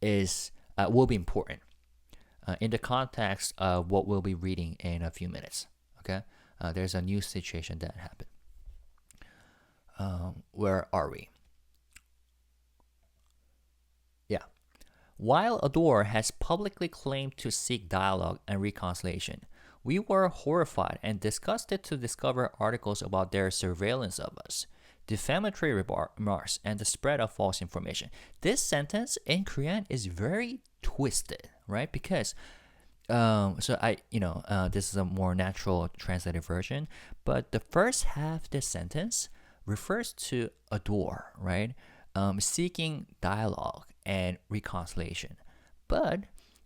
S1: is will be important in the context of what we'll be reading in a few minutes. Okay, there's a new situation that happened. Where are we? Yeah. While ADOR has publicly claimed to seek dialogue and reconciliation, we were horrified and disgusted to discover articles about their surveillance of us. defamatory remarks and the spread of false information. This sentence in Korean is very twisted, right? Because this is a more natural translated version, but the first half of this sentence refers to ADOR, right? Seeking dialogue and reconciliation. But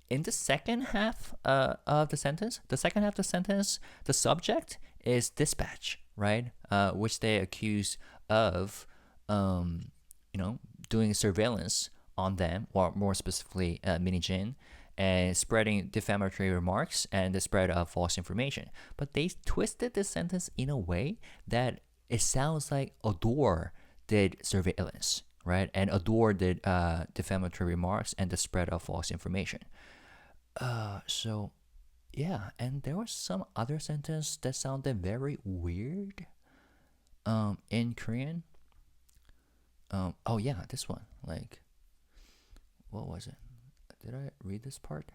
S1: in the second half of the sentence, the subject is dispatch, right? Which they accuse of, doing surveillance on them, or more specifically, Min Hee-jin, and spreading defamatory remarks and the spread of false information. But they twisted this sentence in a way that it sounds like ADOR did surveillance, right? And ADOR did defamatory remarks and the spread of false information. And there was some other sentence that sounded very weird in Korean. This one. Like, what was it? Did I read this part?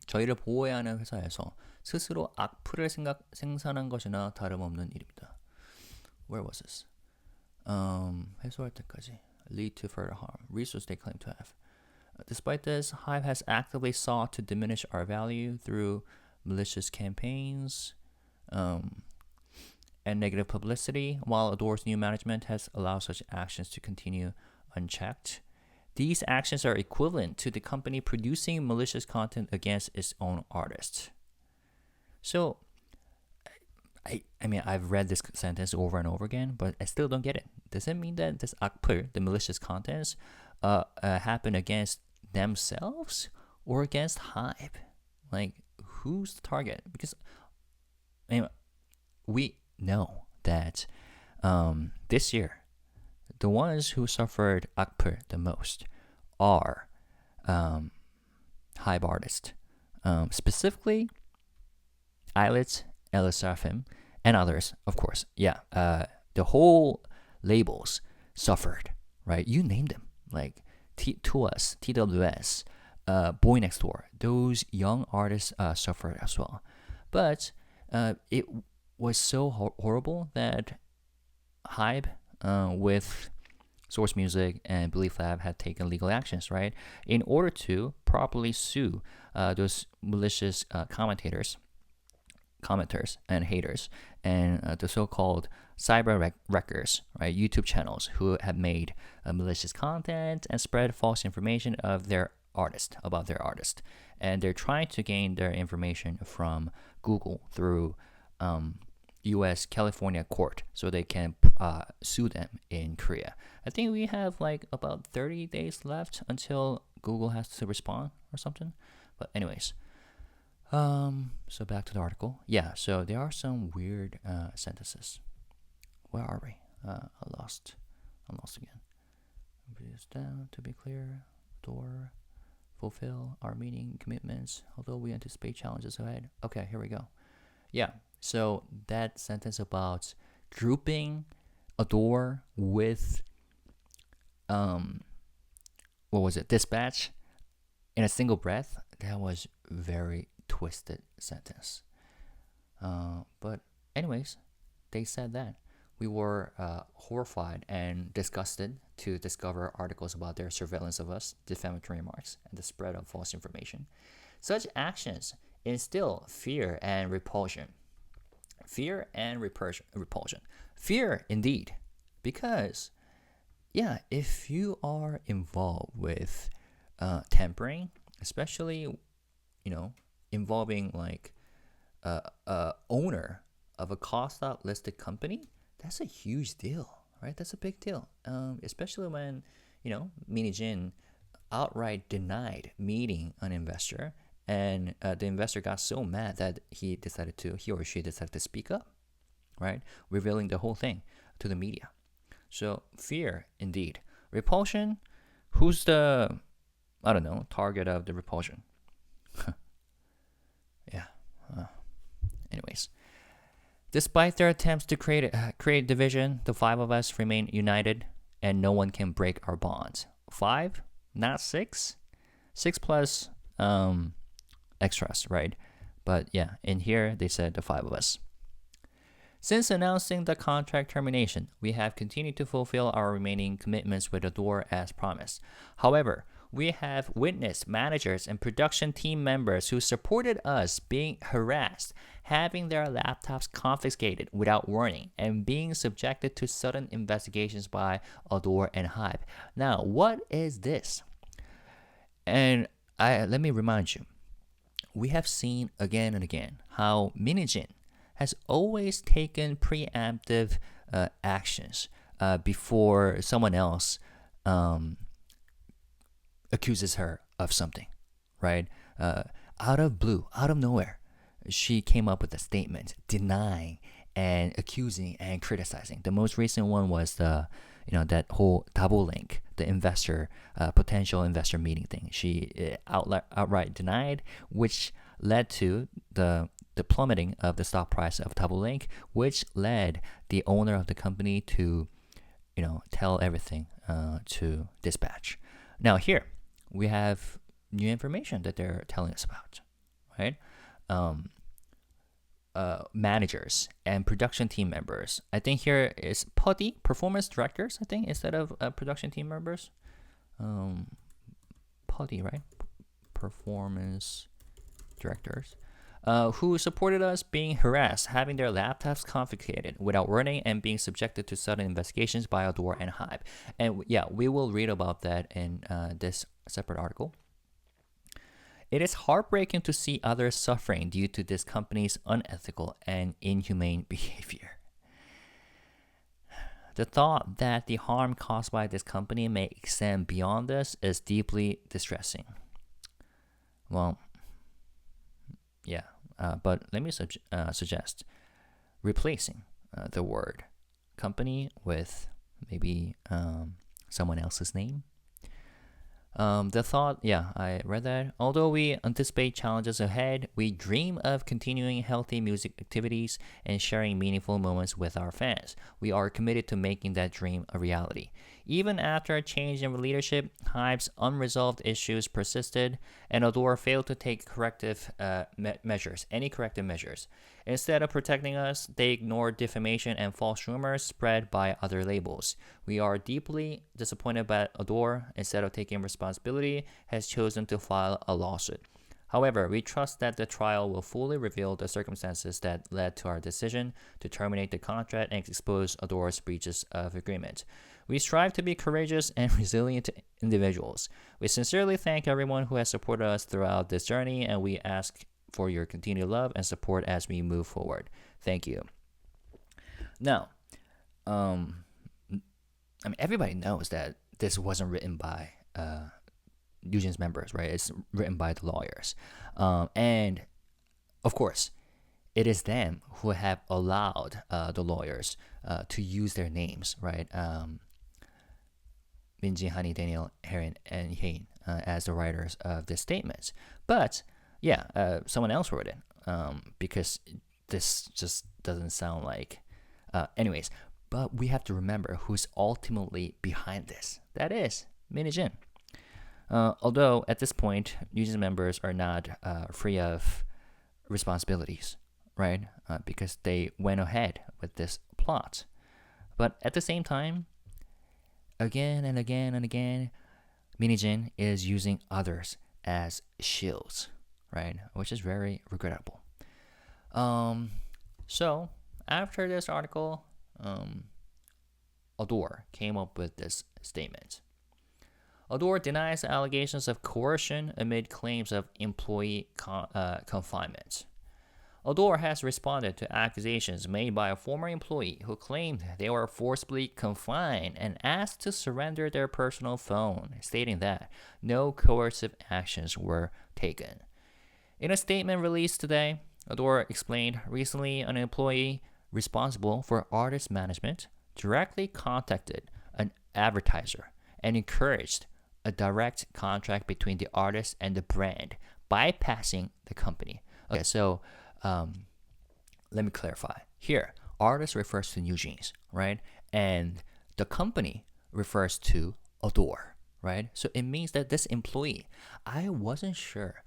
S1: 저희를 보호해야 하는 회사에서 스스로 악플을 생산한 것이나 다름없는 일입니다. Where was this? 해소할 때까지. Lead to further harm. Resource they claim to have. Despite this, HYBE has actively sought to diminish our value through malicious campaigns and negative publicity, while ADOR's new management has allowed such actions to continue unchecked. These actions are equivalent to the company producing malicious content against its own artists. So, I've read this sentence over and over again, but I still don't get it. Does it mean that this akpul, the malicious contents, happen against themselves or against HYBE? Like, who's the target? Because we know that this year, the ones who suffered akpul the most are HYBE artists. Specifically, Eyelets, LSFM, and others, of course. Yeah, the whole labels suffered, right? You named them, like TOS, TWS, Boy Next Door. Those young artists suffered as well. But it was so horrible that HYBE, with Source Music and Belief Lab, had taken legal actions, right, in order to properly sue those malicious commenters and haters, and the so-called cyber wreckers, right, YouTube channels who have made malicious content and spread false information of their artist, about their artist. And they're trying to gain their information from Google through U.S. California court so they can sue them in Korea. I think we have like about 30 days left until Google has to respond or something. But anyways, so back to the article. Yeah, so there are some weird sentences. Where are we? I'm lost again. Just down to be clear. Door. Fulfill our meaning commitments, although we anticipate challenges ahead. Okay, here we go. Yeah, so that sentence about grouping ADOR with dispatch in a single breath, that was very twisted sentence. But anyways, they said that. We were horrified and disgusted to discover articles about their surveillance of us, defamatory remarks, and the spread of false information. Such actions instill fear and repulsion. Fear and repulsion. Fear, indeed. Because, yeah, if you are involved with tampering, especially, involving like a owner of a cost-out listed company, that's a huge deal, right? That's a big deal, especially when, Min Hee-jin outright denied meeting an investor, and the investor got so mad that he or she decided to speak up, right? Revealing the whole thing to the media. So fear, indeed. Repulsion, who's the, target of the repulsion? Yeah. Anyways. Despite their attempts to create division, the five of us remain united, and no one can break our bonds. 5, not 6. 6 plus extras, right? But yeah, in here they said the 5 of us. Since announcing the contract termination, we have continued to fulfill our remaining commitments with ADOR as promised. However, we have witnessed managers and production team members who supported us being harassed, having their laptops confiscated without warning, and being subjected to sudden investigations by ADOR and HYBE. Now, what is this? And let me remind you, we have seen again and again how Min Hee-jin has always taken preemptive actions before someone else accuses her of something, right? Out of blue, out of nowhere, she came up with a statement denying and accusing and criticizing. The most recent one was that whole double link, the potential investor meeting thing. She outright denied, which led to the plummeting of the stock price of double link, which led the owner of the company to, tell everything to dispatch. Now here we have new information that they're telling us about, right? Managers and production team members. I think here is PUDI, performance directors, I think, instead of production team members. PUDI, right? Performance directors. Who supported us being harassed, having their laptops confiscated without warning, and being subjected to sudden investigations by ADOR and HYBE. And yeah, we will read about that in this separate article. It is heartbreaking to see others suffering due to this company's unethical and inhumane behavior. The thought that the harm caused by this company may extend beyond this is deeply distressing. Well, yeah, but let me suggest replacing the word company with maybe someone else's name. The thought, yeah, I read that. Although we anticipate challenges ahead, we dream of continuing healthy music activities and sharing meaningful moments with our fans. We are committed to making that dream a reality. Even after a change in leadership, HYBE's unresolved issues persisted, and ADOR failed to take any corrective measures. Instead of protecting us, they ignored defamation and false rumors spread by other labels. We are deeply disappointed that ADOR, instead of taking responsibility, has chosen to file a lawsuit. However, we trust that the trial will fully reveal the circumstances that led to our decision to terminate the contract and expose ADOR's breaches of agreement. We strive to be courageous and resilient individuals. We sincerely thank everyone who has supported us throughout this journey, and we ask for your continued love and support as we move forward. Thank you. Now, everybody knows that this wasn't written by NewJeans members, right? It's written by the lawyers. And of course, it is them who have allowed the lawyers to use their names, right? Min Hee-jin, Daniel, Heron, and Hein as the writers of this statement. But yeah, someone else wrote it because this just doesn't sound like. Anyways, but we have to remember who's ultimately behind this. That is Min Hee-jin. Although at this point, NewJeans members are not free of responsibilities, right? Because they went ahead with this plot. But at the same time, again and again and again, Min Hee-jin is using others as shields, right? Which is very regrettable. So after this article, ADOR came up with this statement. ADOR denies the allegations of coercion amid claims of employee confinement. ADOR has responded to accusations made by a former employee who claimed they were forcibly confined and asked to surrender their personal phone, stating that no coercive actions were taken. In a statement released today, ADOR explained recently an employee responsible for artist management directly contacted an advertiser and encouraged a direct contract between the artist and the brand, bypassing the company. Okay, so let me clarify. Here, artist refers to NewJeans, right? And the company refers to ADOR, right? So it means that this employee, I wasn't sure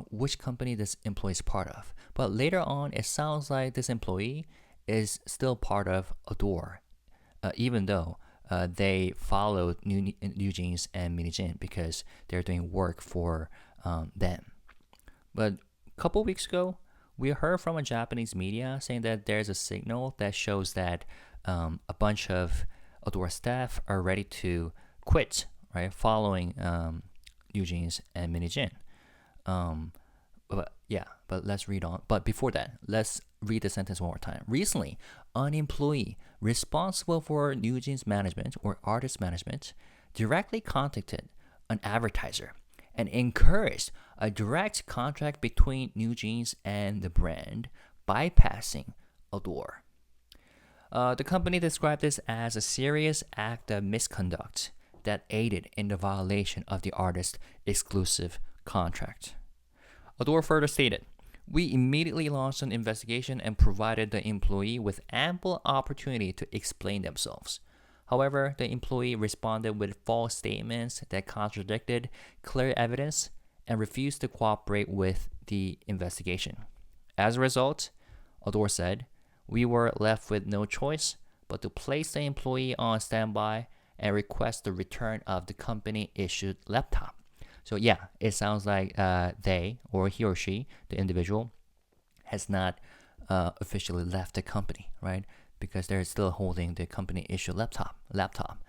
S1: which company this employee is part of, but later on, it sounds like this employee is still part of ADOR, even though they followed NewJeans and Min Hee-jin because they're doing work for them. But a couple weeks ago, we heard from a Japanese media saying that there's a signal that shows that a bunch of ADOR staff are ready to quit, right, following NewJeans and Min Hee-jin. But let's read on. But before that, let's read the sentence one more time. Recently, an employee responsible for NewJeans management or artist management directly contacted an advertiser and encouraged a direct contract between NewJeans and the brand, bypassing ADOR. The company described this as a serious act of misconduct that aided in the violation of the artist's exclusive contract. ADOR further stated, "We immediately launched an investigation and provided the employee with ample opportunity to explain themselves. However, the employee responded with false statements that contradicted clear evidence and refused to cooperate with the investigation. As a result," ADOR said, "we were left with no choice but to place the employee on standby and request the return of the company-issued laptop." So yeah, it sounds like they, or he or she, the individual, has not officially left the company, right? Because they're still holding the company-issued laptop.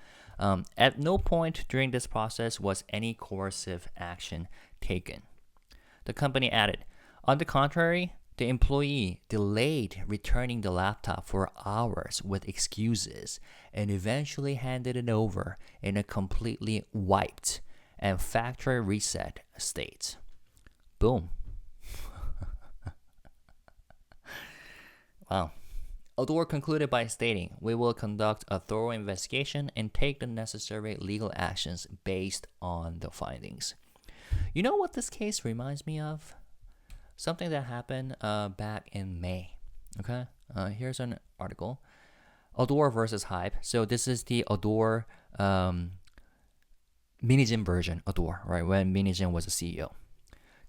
S1: At no point during this process was any coercive action taken. The company added, "On the contrary, the employee delayed returning the laptop for hours with excuses and eventually handed it over in a completely wiped and factory reset state." Boom. Wow. ADOR concluded by stating, "We will conduct a thorough investigation and take the necessary legal actions based on the findings." You know what this case reminds me of? Something that happened back in May. Okay, here's an article. ADOR versus HYBE. So this is the ADOR Min Hee-jin version, ADOR, right, when Min Hee-jin was a CEO.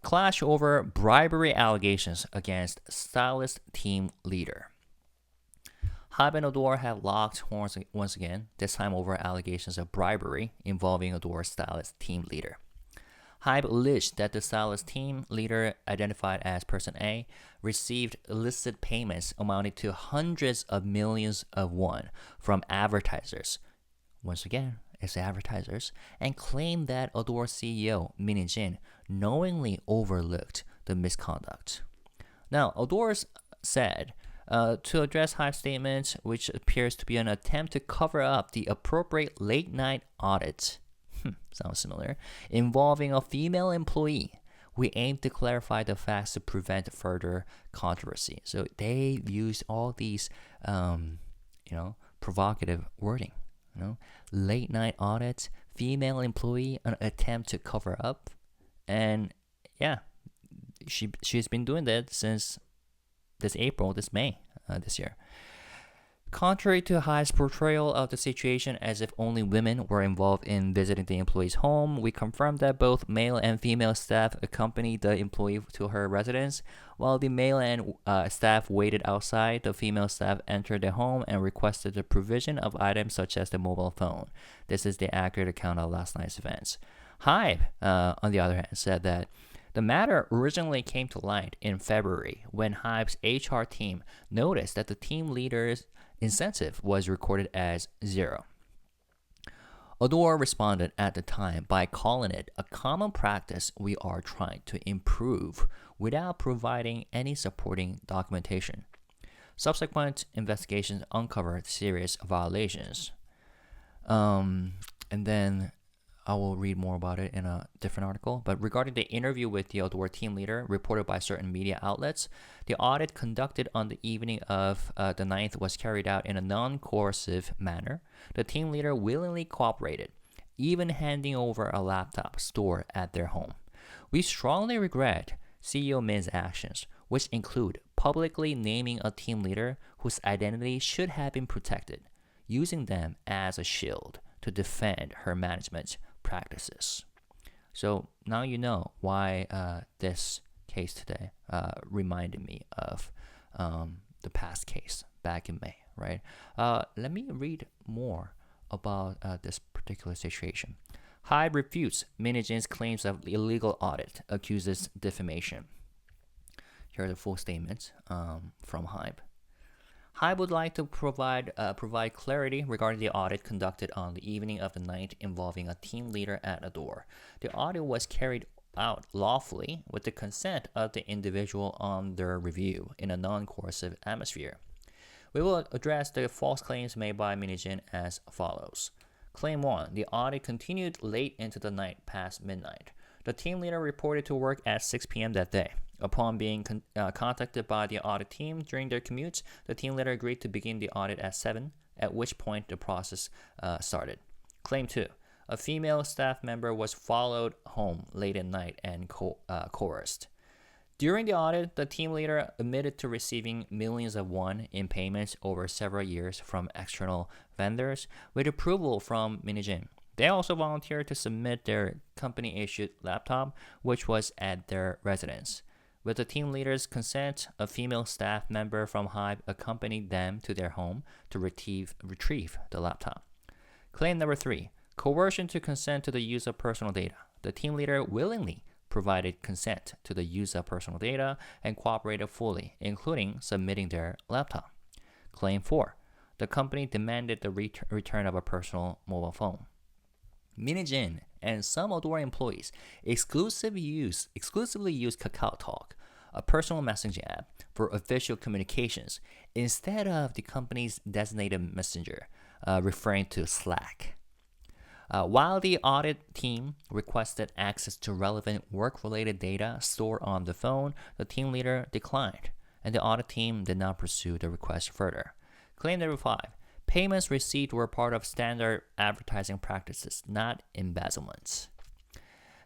S1: Clash over bribery allegations against stylist team leader. HYBE and ADOR have locked horns once again, this time over allegations of bribery involving ADOR stylist team leader. HYBE alleged that the stylist team leader, identified as Person A, received illicit payments amounting to hundreds of millions of won from advertisers. Once again, it's advertisers, and claimed that ADOR CEO Min Hee-jin knowingly overlooked the misconduct. Now, ADOR said to address HYBE's statements, which appears to be an attempt to cover up the appropriate late-night audit, sounds similar, involving a female employee, we aim to clarify the facts to prevent further controversy. So they used all these, provocative wording. Late night audit, female employee, an attempt to cover up, and yeah, she's been doing that since this May, this year. Contrary to HYBE's portrayal of the situation as if only women were involved in visiting the employee's home, we confirmed that both male and female staff accompanied the employee to her residence. While the male and staff waited outside, the female staff entered the home and requested the provision of items such as the mobile phone. This is the accurate account of last night's events. HYBE, on the other hand, said that the matter originally came to light in February when HYBE's HR team noticed that the team leader's incentive was recorded as 0. ADOR responded at the time by calling it a common practice we are trying to improve without providing any supporting documentation. Subsequent investigations uncovered serious violations. And then I will read more about it in a different article. But regarding the interview with the ADOR team leader reported by certain media outlets, the audit conducted on the evening of the 9th was carried out in a non-coercive manner. The team leader willingly cooperated, even handing over a laptop stored at their home. We strongly regret CEO Min's actions, which include publicly naming a team leader whose identity should have been protected, using them as a shield to defend her management practices. So now you know why this case today reminded me of the past case back in May, right? Let me read more about this particular situation. HYBE refutes Min Hee-jin's claims of illegal audit, accuses defamation. Here are the full statements from HYBE. HYBE would like to provide clarity regarding the audit conducted on the evening of the night involving a team leader at ADOR. The audit was carried out lawfully with the consent of the individual under review in a non-coercive atmosphere. We will address the false claims made by Min Hee-jin as follows. Claim 1. The audit continued late into the night past midnight. The team leader reported to work at 6 p.m. that day. Upon being contacted by the audit team during their commutes, the team leader agreed to begin the audit at 7, at which point the process started. Claim 2. A female staff member was followed home late at night and coerced. During the audit, the team leader admitted to receiving millions of won in payments over several years from external vendors with approval from Min Hee-jin. They also volunteered to submit their company-issued laptop, which was at their residence. With the team leader's consent, a female staff member from HYBE accompanied them to their home to retrieve the laptop. Claim number 3. Coercion to consent to the use of personal data. The team leader willingly provided consent to the use of personal data and cooperated fully, including submitting their laptop. Claim 4. The company demanded the return of a personal mobile phone. Min Hee-jin and some ADOR employees exclusively use KakaoTalk, a personal messaging app, for official communications instead of the company's designated messenger, referring to Slack. While the audit team requested access to relevant work-related data stored on the phone, the team leader declined, and the audit team did not pursue the request further. Claim number 5. Payments received were part of standard advertising practices, not embezzlements.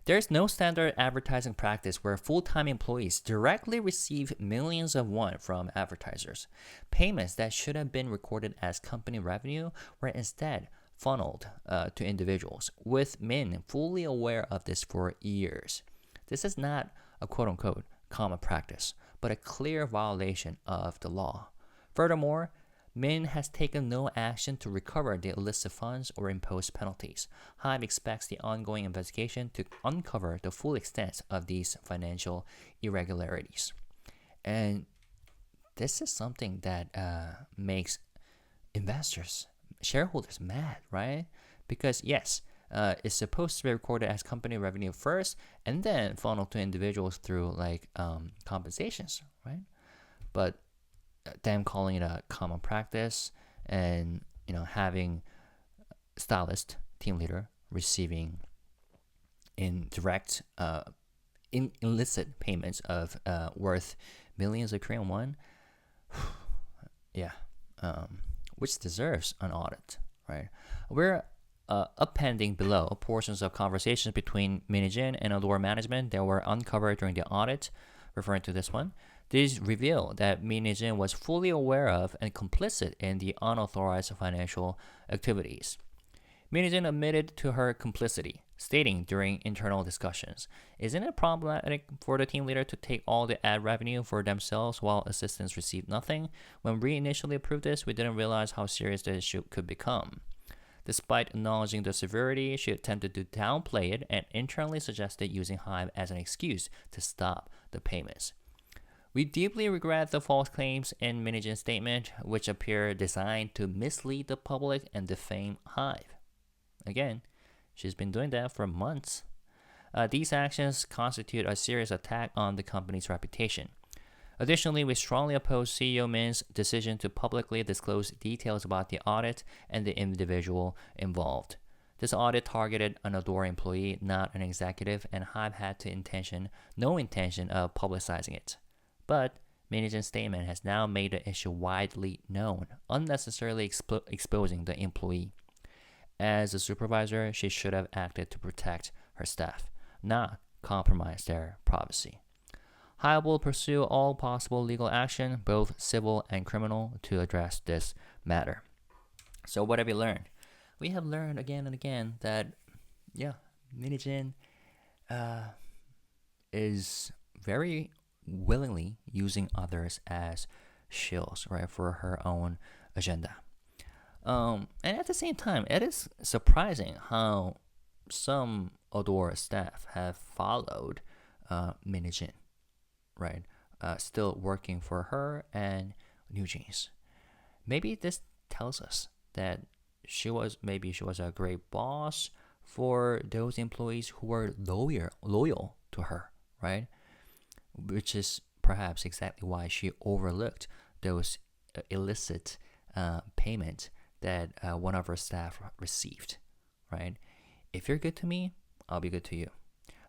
S1: There is no standard advertising practice where full-time employees directly receive millions of won from advertisers. Payments that should have been recorded as company revenue were instead funneled to individuals, with Min fully aware of this for years. This is not a quote-unquote common practice, but a clear violation of the law. Furthermore, Min has taken no action to recover the illicit funds or impose penalties. HYBE expects the ongoing investigation to uncover the full extent of these financial irregularities. And this is something that makes investors, shareholders mad, right? Because yes, it's supposed to be recorded as company revenue first and then funneled to individuals through like compensations, right? But them calling it a common practice and having stylist team leader receiving indirect illicit payments of worth millions of Korean won, yeah, which deserves an audit, right? We're appending below portions of conversations between Min Hee-jin and ADOR management that were uncovered during the audit, referring to this one. These reveal that Min Hee-jin was fully aware of and complicit in the unauthorized financial activities. Min Hee-jin admitted to her complicity, stating during internal discussions, "Isn't it problematic for the team leader to take all the ad revenue for themselves while assistants receive nothing? When we initially approved this, we didn't realize how serious the issue could become." Despite acknowledging the severity, she attempted to downplay it and internally suggested using HYBE as an excuse to stop the payments. "We deeply regret the false claims in Min Hee-jin's statement, which appear designed to mislead the public and defame HYBE." Again, she's been doing that for months. These actions constitute a serious attack on the company's reputation. Additionally, we strongly oppose CEO Min's decision to publicly disclose details about the audit and the individual involved. This audit targeted an ADOR employee, not an executive, and HYBE had no intention of publicizing it. But Min Hee-jin's statement has now made the issue widely known, unnecessarily exposing the employee. As a supervisor, she should have acted to protect her staff, not compromise their privacy. HYBE will pursue all possible legal action, both civil and criminal, to address this matter. So what have we learned? We have learned again and again that, Min Hee-jin is very willingly using others as shills, right, for her own agenda. And at the same time, it is surprising how some ADOR staff have followed Min Hee-jin, right? Still working for her and NewJeans. Maybe this tells us that she was a great boss for those employees who were loyal to her, right? Which is perhaps exactly why she overlooked those illicit payment that one of her staff received, right? If you're good to me, I'll be good to you.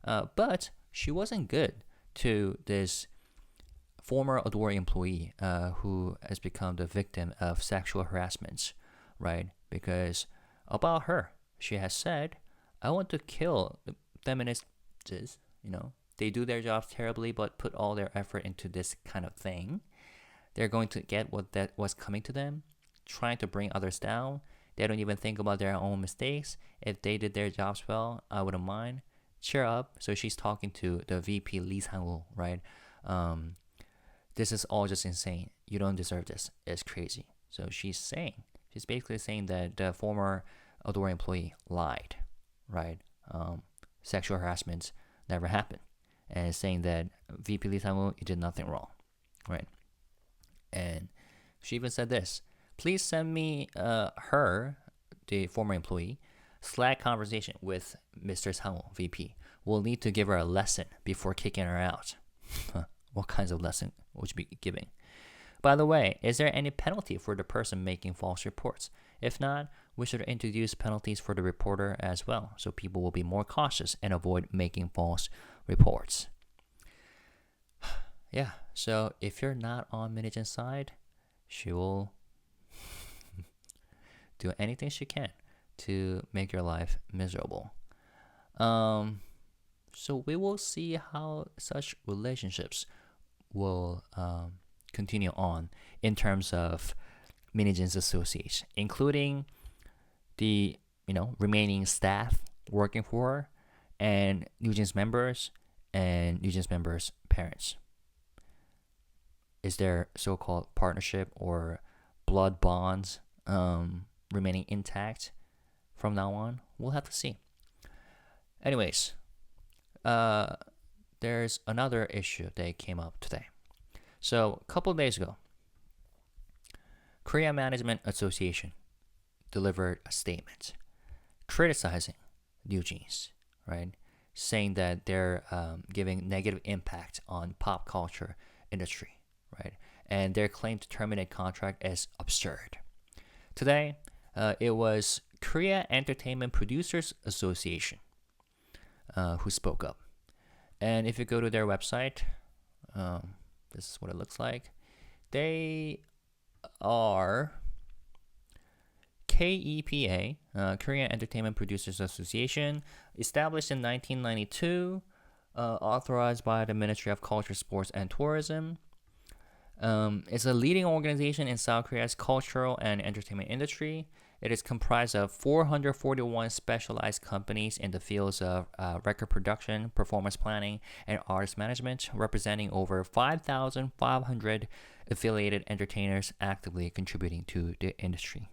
S1: But she wasn't good to this former ADOR employee who has become the victim of sexual harassment, right? Because about her, she has said, I want to kill the feminists, they do their jobs terribly but put all their effort into this kind of thing. They're going to get what that was coming to them, trying to bring others down. They don't even think about their own mistakes. If they did their jobs well, I wouldn't mind. Cheer up. So she's talking to the VP Lee Sang-woo, right? This is all just insane. You don't deserve this. It's crazy. So she's basically saying that the former ADOR employee lied, right? Sexual harassment never happened. And saying that VP Lee Sang-woo, you did nothing wrong, right? And she even said this, please send me her, the former employee, Slack conversation with Mr. Sang-woo, VP. We'll need to give her a lesson before kicking her out. What kinds of lesson would you be giving? By the way, is there any penalty for the person making false reports? If not, we should introduce penalties for the reporter as well, so people will be more cautious and avoid making false reports. Yeah, so if you're not on Min Hee-jin's side, she will do anything she can to make your life miserable. So we will see how such relationships will continue on in terms of Min Hee-jin's associates, including the remaining staff working for her and NewJeans members and NewJeans members' parents. Is their so-called partnership or blood bonds remaining intact from now on? We'll have to see. Anyways, there's another issue that came up today. So a couple of days ago, Korea Management Association delivered a statement criticizing NewJeans, right? Saying that they're giving negative impact on pop culture industry, right? And their claim to terminate contract is absurd. Today, it was Korea Entertainment Producers Association who spoke up. And if you go to their website, this is what it looks like. They are KEPA, Korean Entertainment Producers Association, established in 1992, authorized by the Ministry of Culture, Sports, and Tourism. It's a leading organization in South Korea's cultural and entertainment industry. It is comprised of 441 specialized companies in the fields of record production, performance planning, and artist management, representing over 5,500 affiliated entertainers actively contributing to the industry.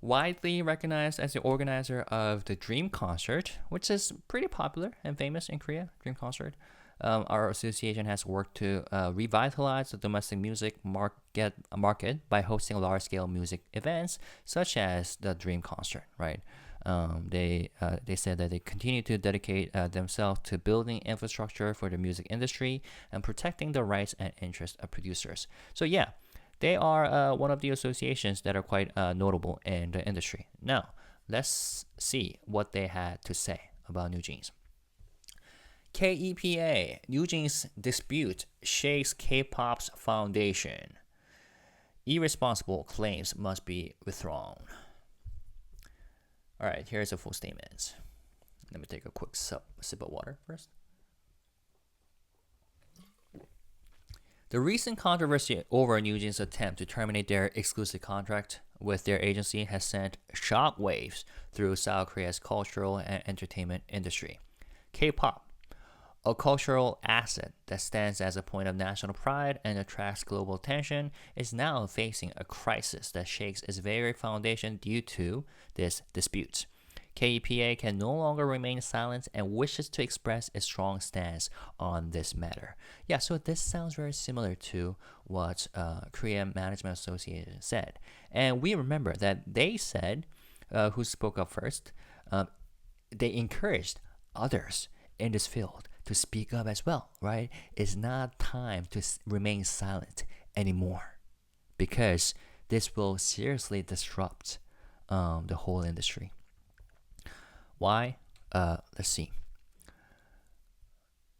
S1: Widely recognized as the organizer of the Dream Concert, which is pretty popular and famous in Korea, Dream Concert, our association has worked to revitalize the domestic music market by hosting large-scale music events such as the Dream Concert. Right? They said that they continue to dedicate themselves to building infrastructure for the music industry and protecting the rights and interests of producers. So yeah, they are one of the associations that are quite notable in the industry. Now, let's see what they had to say about NewJeans. KEPA, NewJeans dispute shakes K-pop's foundation. Irresponsible claims must be withdrawn. All right, here's a full statement. Let me take a quick sip of water first. The recent controversy over NewJeans' attempt to terminate their exclusive contract with their agency has sent shockwaves through South Korea's cultural and entertainment industry. K-pop, A cultural asset that stands as a point of national pride and attracts global attention is now facing a crisis that shakes its very foundation due to this dispute. KEPA can no longer remain silent and wishes to express a strong stance on this matter. Yeah, so this sounds very similar to what Korean Management Association said. And we remember that they said, who spoke up first, they encouraged others in this field to speak up as well, right? It's not time to remain silent anymore because this will seriously disrupt the whole industry. Why? Let's see.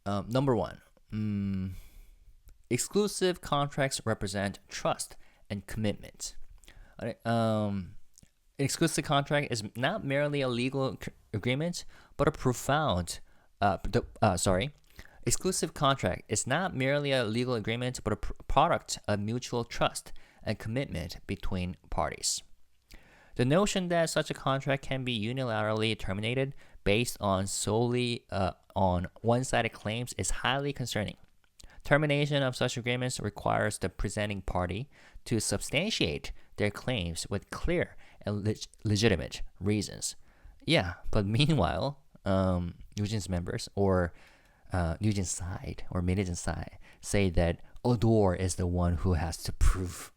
S1: Number one, exclusive contracts represent trust and commitment. Exclusive contract is not merely a legal agreement, but a profound. Exclusive contract is not merely a legal agreement, but a product of mutual trust and commitment between parties. The notion that such a contract can be unilaterally terminated based on solely on one-sided claims is highly concerning. Termination of such agreements requires the presenting party to substantiate their claims with clear and legitimate reasons. Yeah, but meanwhile, NewJeans members or NewJeans side or Min Hee-jin side say that ADOR is the one who has to prove.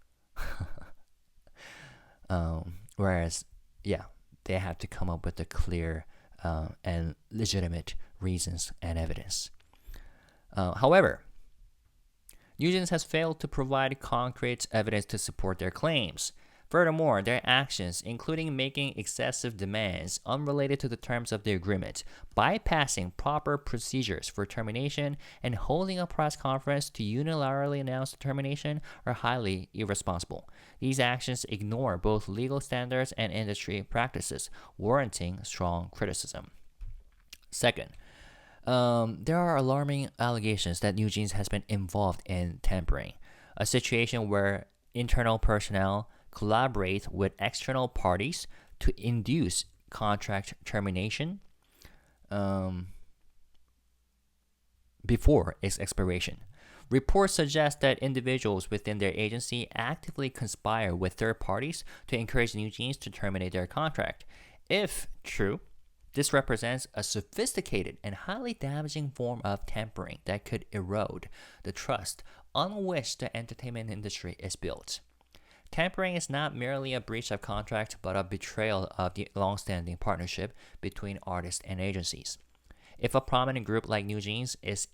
S1: Whereas, yeah, they have to come up with the clear and legitimate reasons and evidence. However, NewJeans has failed to provide concrete evidence to support their claims. Furthermore, their actions, including making excessive demands unrelated to the terms of the agreement, bypassing proper procedures for termination, and holding a press conference to unilaterally announce the termination, are highly irresponsible. These actions ignore both legal standards and industry practices, warranting strong criticism. Second, there are alarming allegations that NewJeans has been involved in tampering, a situation where internal personnel collaborate with external parties to induce contract termination before its expiration. Reports suggest that individuals within their agency actively conspire with third parties to encourage NewJeans to terminate their contract. If true, this represents a sophisticated and highly damaging form of tampering that could erode the trust on which the entertainment industry is built. Tampering is not merely a breach of contract, but a betrayal of the long-standing partnership between artists and agencies. If a prominent group like NewJeans is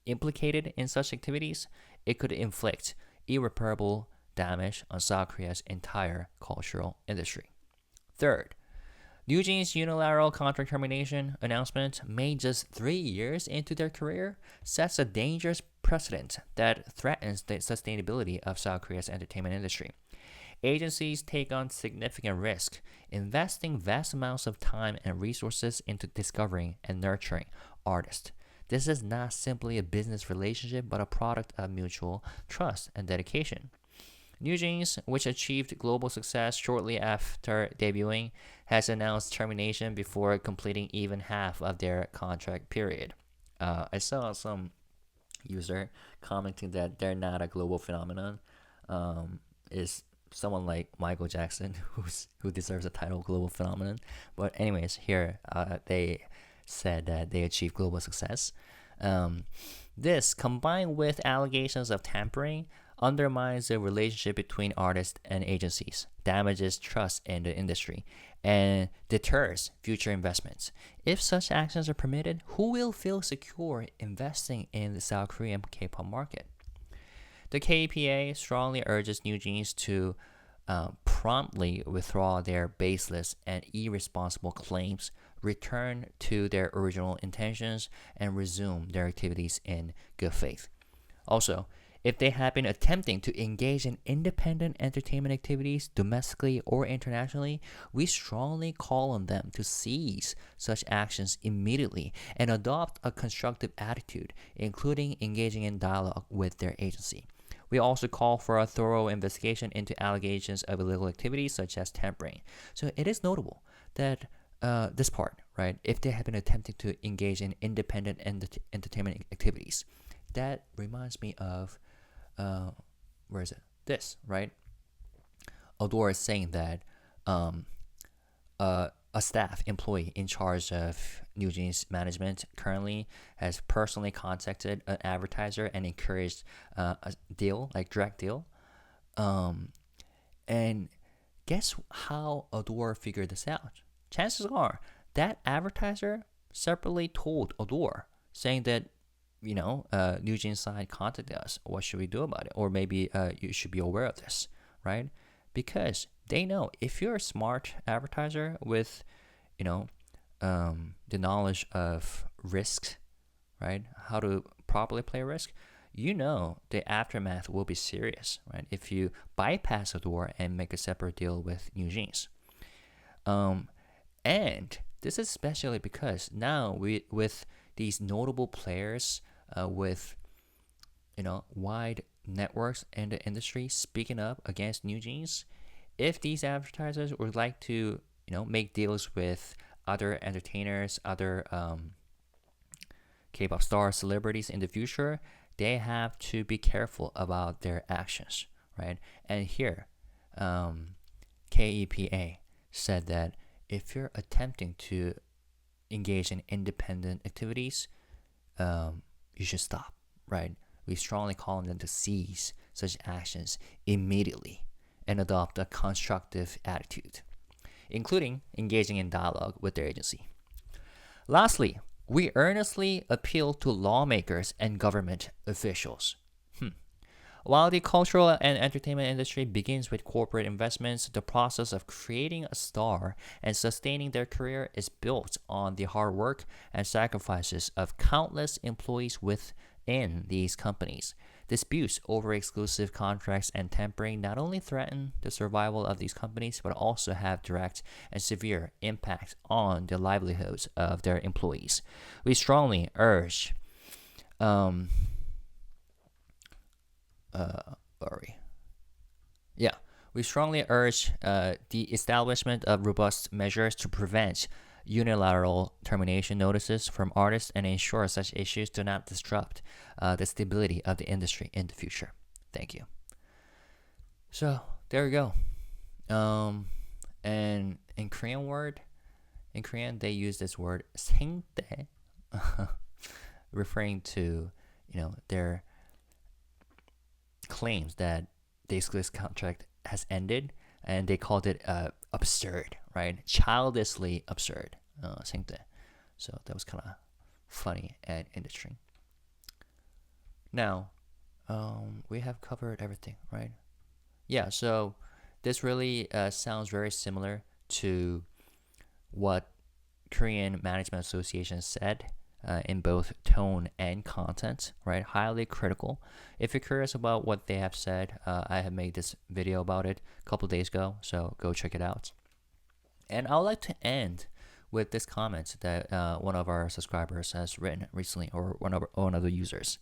S1: implicated in such activities, it could inflict irreparable damage on South Korea's entire cultural industry. Third, NewJeans' unilateral contract termination announcement, made just 3 years into their career, sets a dangerous precedent that threatens the sustainability of South Korea's entertainment industry. Agencies take on significant risk, investing vast amounts of time and resources into discovering and nurturing artists. This is not simply a business relationship, but a product of mutual trust and dedication. NewJeans, which achieved global success shortly after debuting, has announced termination before completing even half of their contract period. I saw some user commenting that they're not a global phenomenon. Is someone like Michael Jackson who deserves a title global phenomenon. But anyways, here they said that they achieved global success. This, combined with allegations of tampering, undermines the relationship between artists and agencies, damages trust in the industry, and deters future investments. If such actions are permitted, who will feel secure investing in the South Korean K-pop market? The KEPA strongly urges NewJeans to promptly withdraw their baseless and irresponsible claims, return to their original intentions, and resume their activities in good faith. Also, if they have been attempting to engage in independent entertainment activities domestically or internationally, we strongly call on them to cease such actions immediately and adopt a constructive attitude, including engaging in dialogue with their agency. We also call for a thorough investigation into allegations of illegal activities such as tampering. So it is notable that this part, right? If they have been attempting to engage in independent entertainment activities, that reminds me of where is it? This, right? ADOR is saying that a staff employee in charge of NewJeans management currently has personally contacted an advertiser and encouraged a deal, like direct deal. And guess how ADOR figured this out? Chances are that advertiser separately told ADOR, saying that, NewJeans side contacted us. What should we do about it? Or maybe you should be aware of this, right? Because they know if you're a smart advertiser with, the knowledge of risk, right? How to properly play risk, the aftermath will be serious, right? If you bypass a door and make a separate deal with NewJeans. And this is especially because now with these notable players with wide networks in the industry speaking up against NewJeans, if these advertisers would like to make deals with other entertainers, other K-pop stars, celebrities in the future, they have to be careful about their actions, right? And here, KEPA said that if you're attempting to engage in independent activities, you should stop, right? We strongly call on them to cease such actions immediately and adopt a constructive attitude, including engaging in dialogue with their agency. Lastly, we earnestly appeal to lawmakers and government officials. While the cultural and entertainment industry begins with corporate investments, the process of creating a star and sustaining their career is built on the hard work and sacrifices of countless employees within these companies. Disputes over exclusive contracts and tampering not only threaten the survival of these companies, but also have direct and severe impact on the livelihoods of their employees. We strongly urge we strongly urge the establishment of robust measures to prevent unilateral termination notices from artists and ensure such issues do not disrupt the stability of the industry in the future. Thank you. So there we go. And in Korean they use this word 생떼, referring to their claims that the exclusive contract has ended, and they called it absurd, right? Childishly absurd. 생떼. So that was kind of funny and interesting. Now, we have covered everything, right? Yeah, so this really sounds very similar to what Korean Management Association said in both tone and content, right? Highly critical. If you're curious about what they have said, I have made this video about it a couple days ago, so go check it out. And I would like to end with this comment that one of our subscribers has written recently, or one of the users.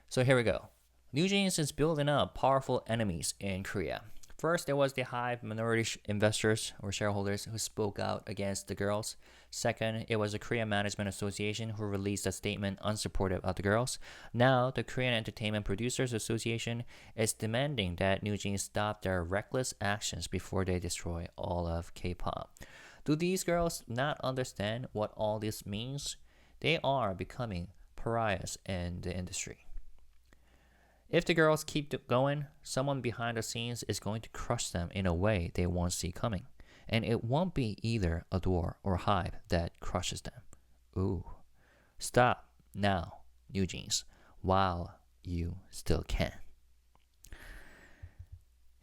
S1: So here we go. NewJeans is building up powerful enemies in Korea. First, there was the HYBE minority investors or shareholders who spoke out against the girls. Second, it was the Korean Management Association who released a statement unsupportive of the girls. Now, the Korean Entertainment Producers Association is demanding that NewJeans stop their reckless actions before they destroy all of K-pop. Do these girls not understand what all this means? They are becoming pariahs in the industry. If the girls keep going, someone behind the scenes is going to crush them in a way they won't see coming. And it won't be either ADOR or HYBE that crushes them. Ooh. Stop now, NewJeans, while you still can.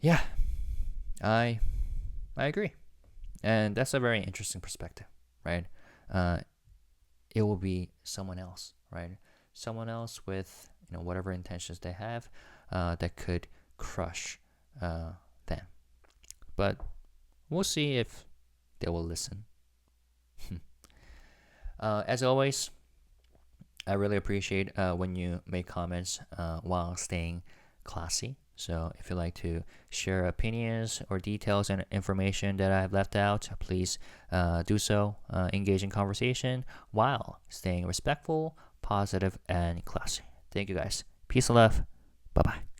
S1: Yeah, I agree. And that's a very interesting perspective, right? It will be someone else, right? Someone else with whatever intentions they have that could crush them. But we'll see if they will listen. As always, I really appreciate when you make comments while staying classy So if you'd like to share opinions or details and information that I've left out, please do so. Engage in conversation while staying respectful, positive, and classy. Thank you guys. Peace and love. Bye-bye.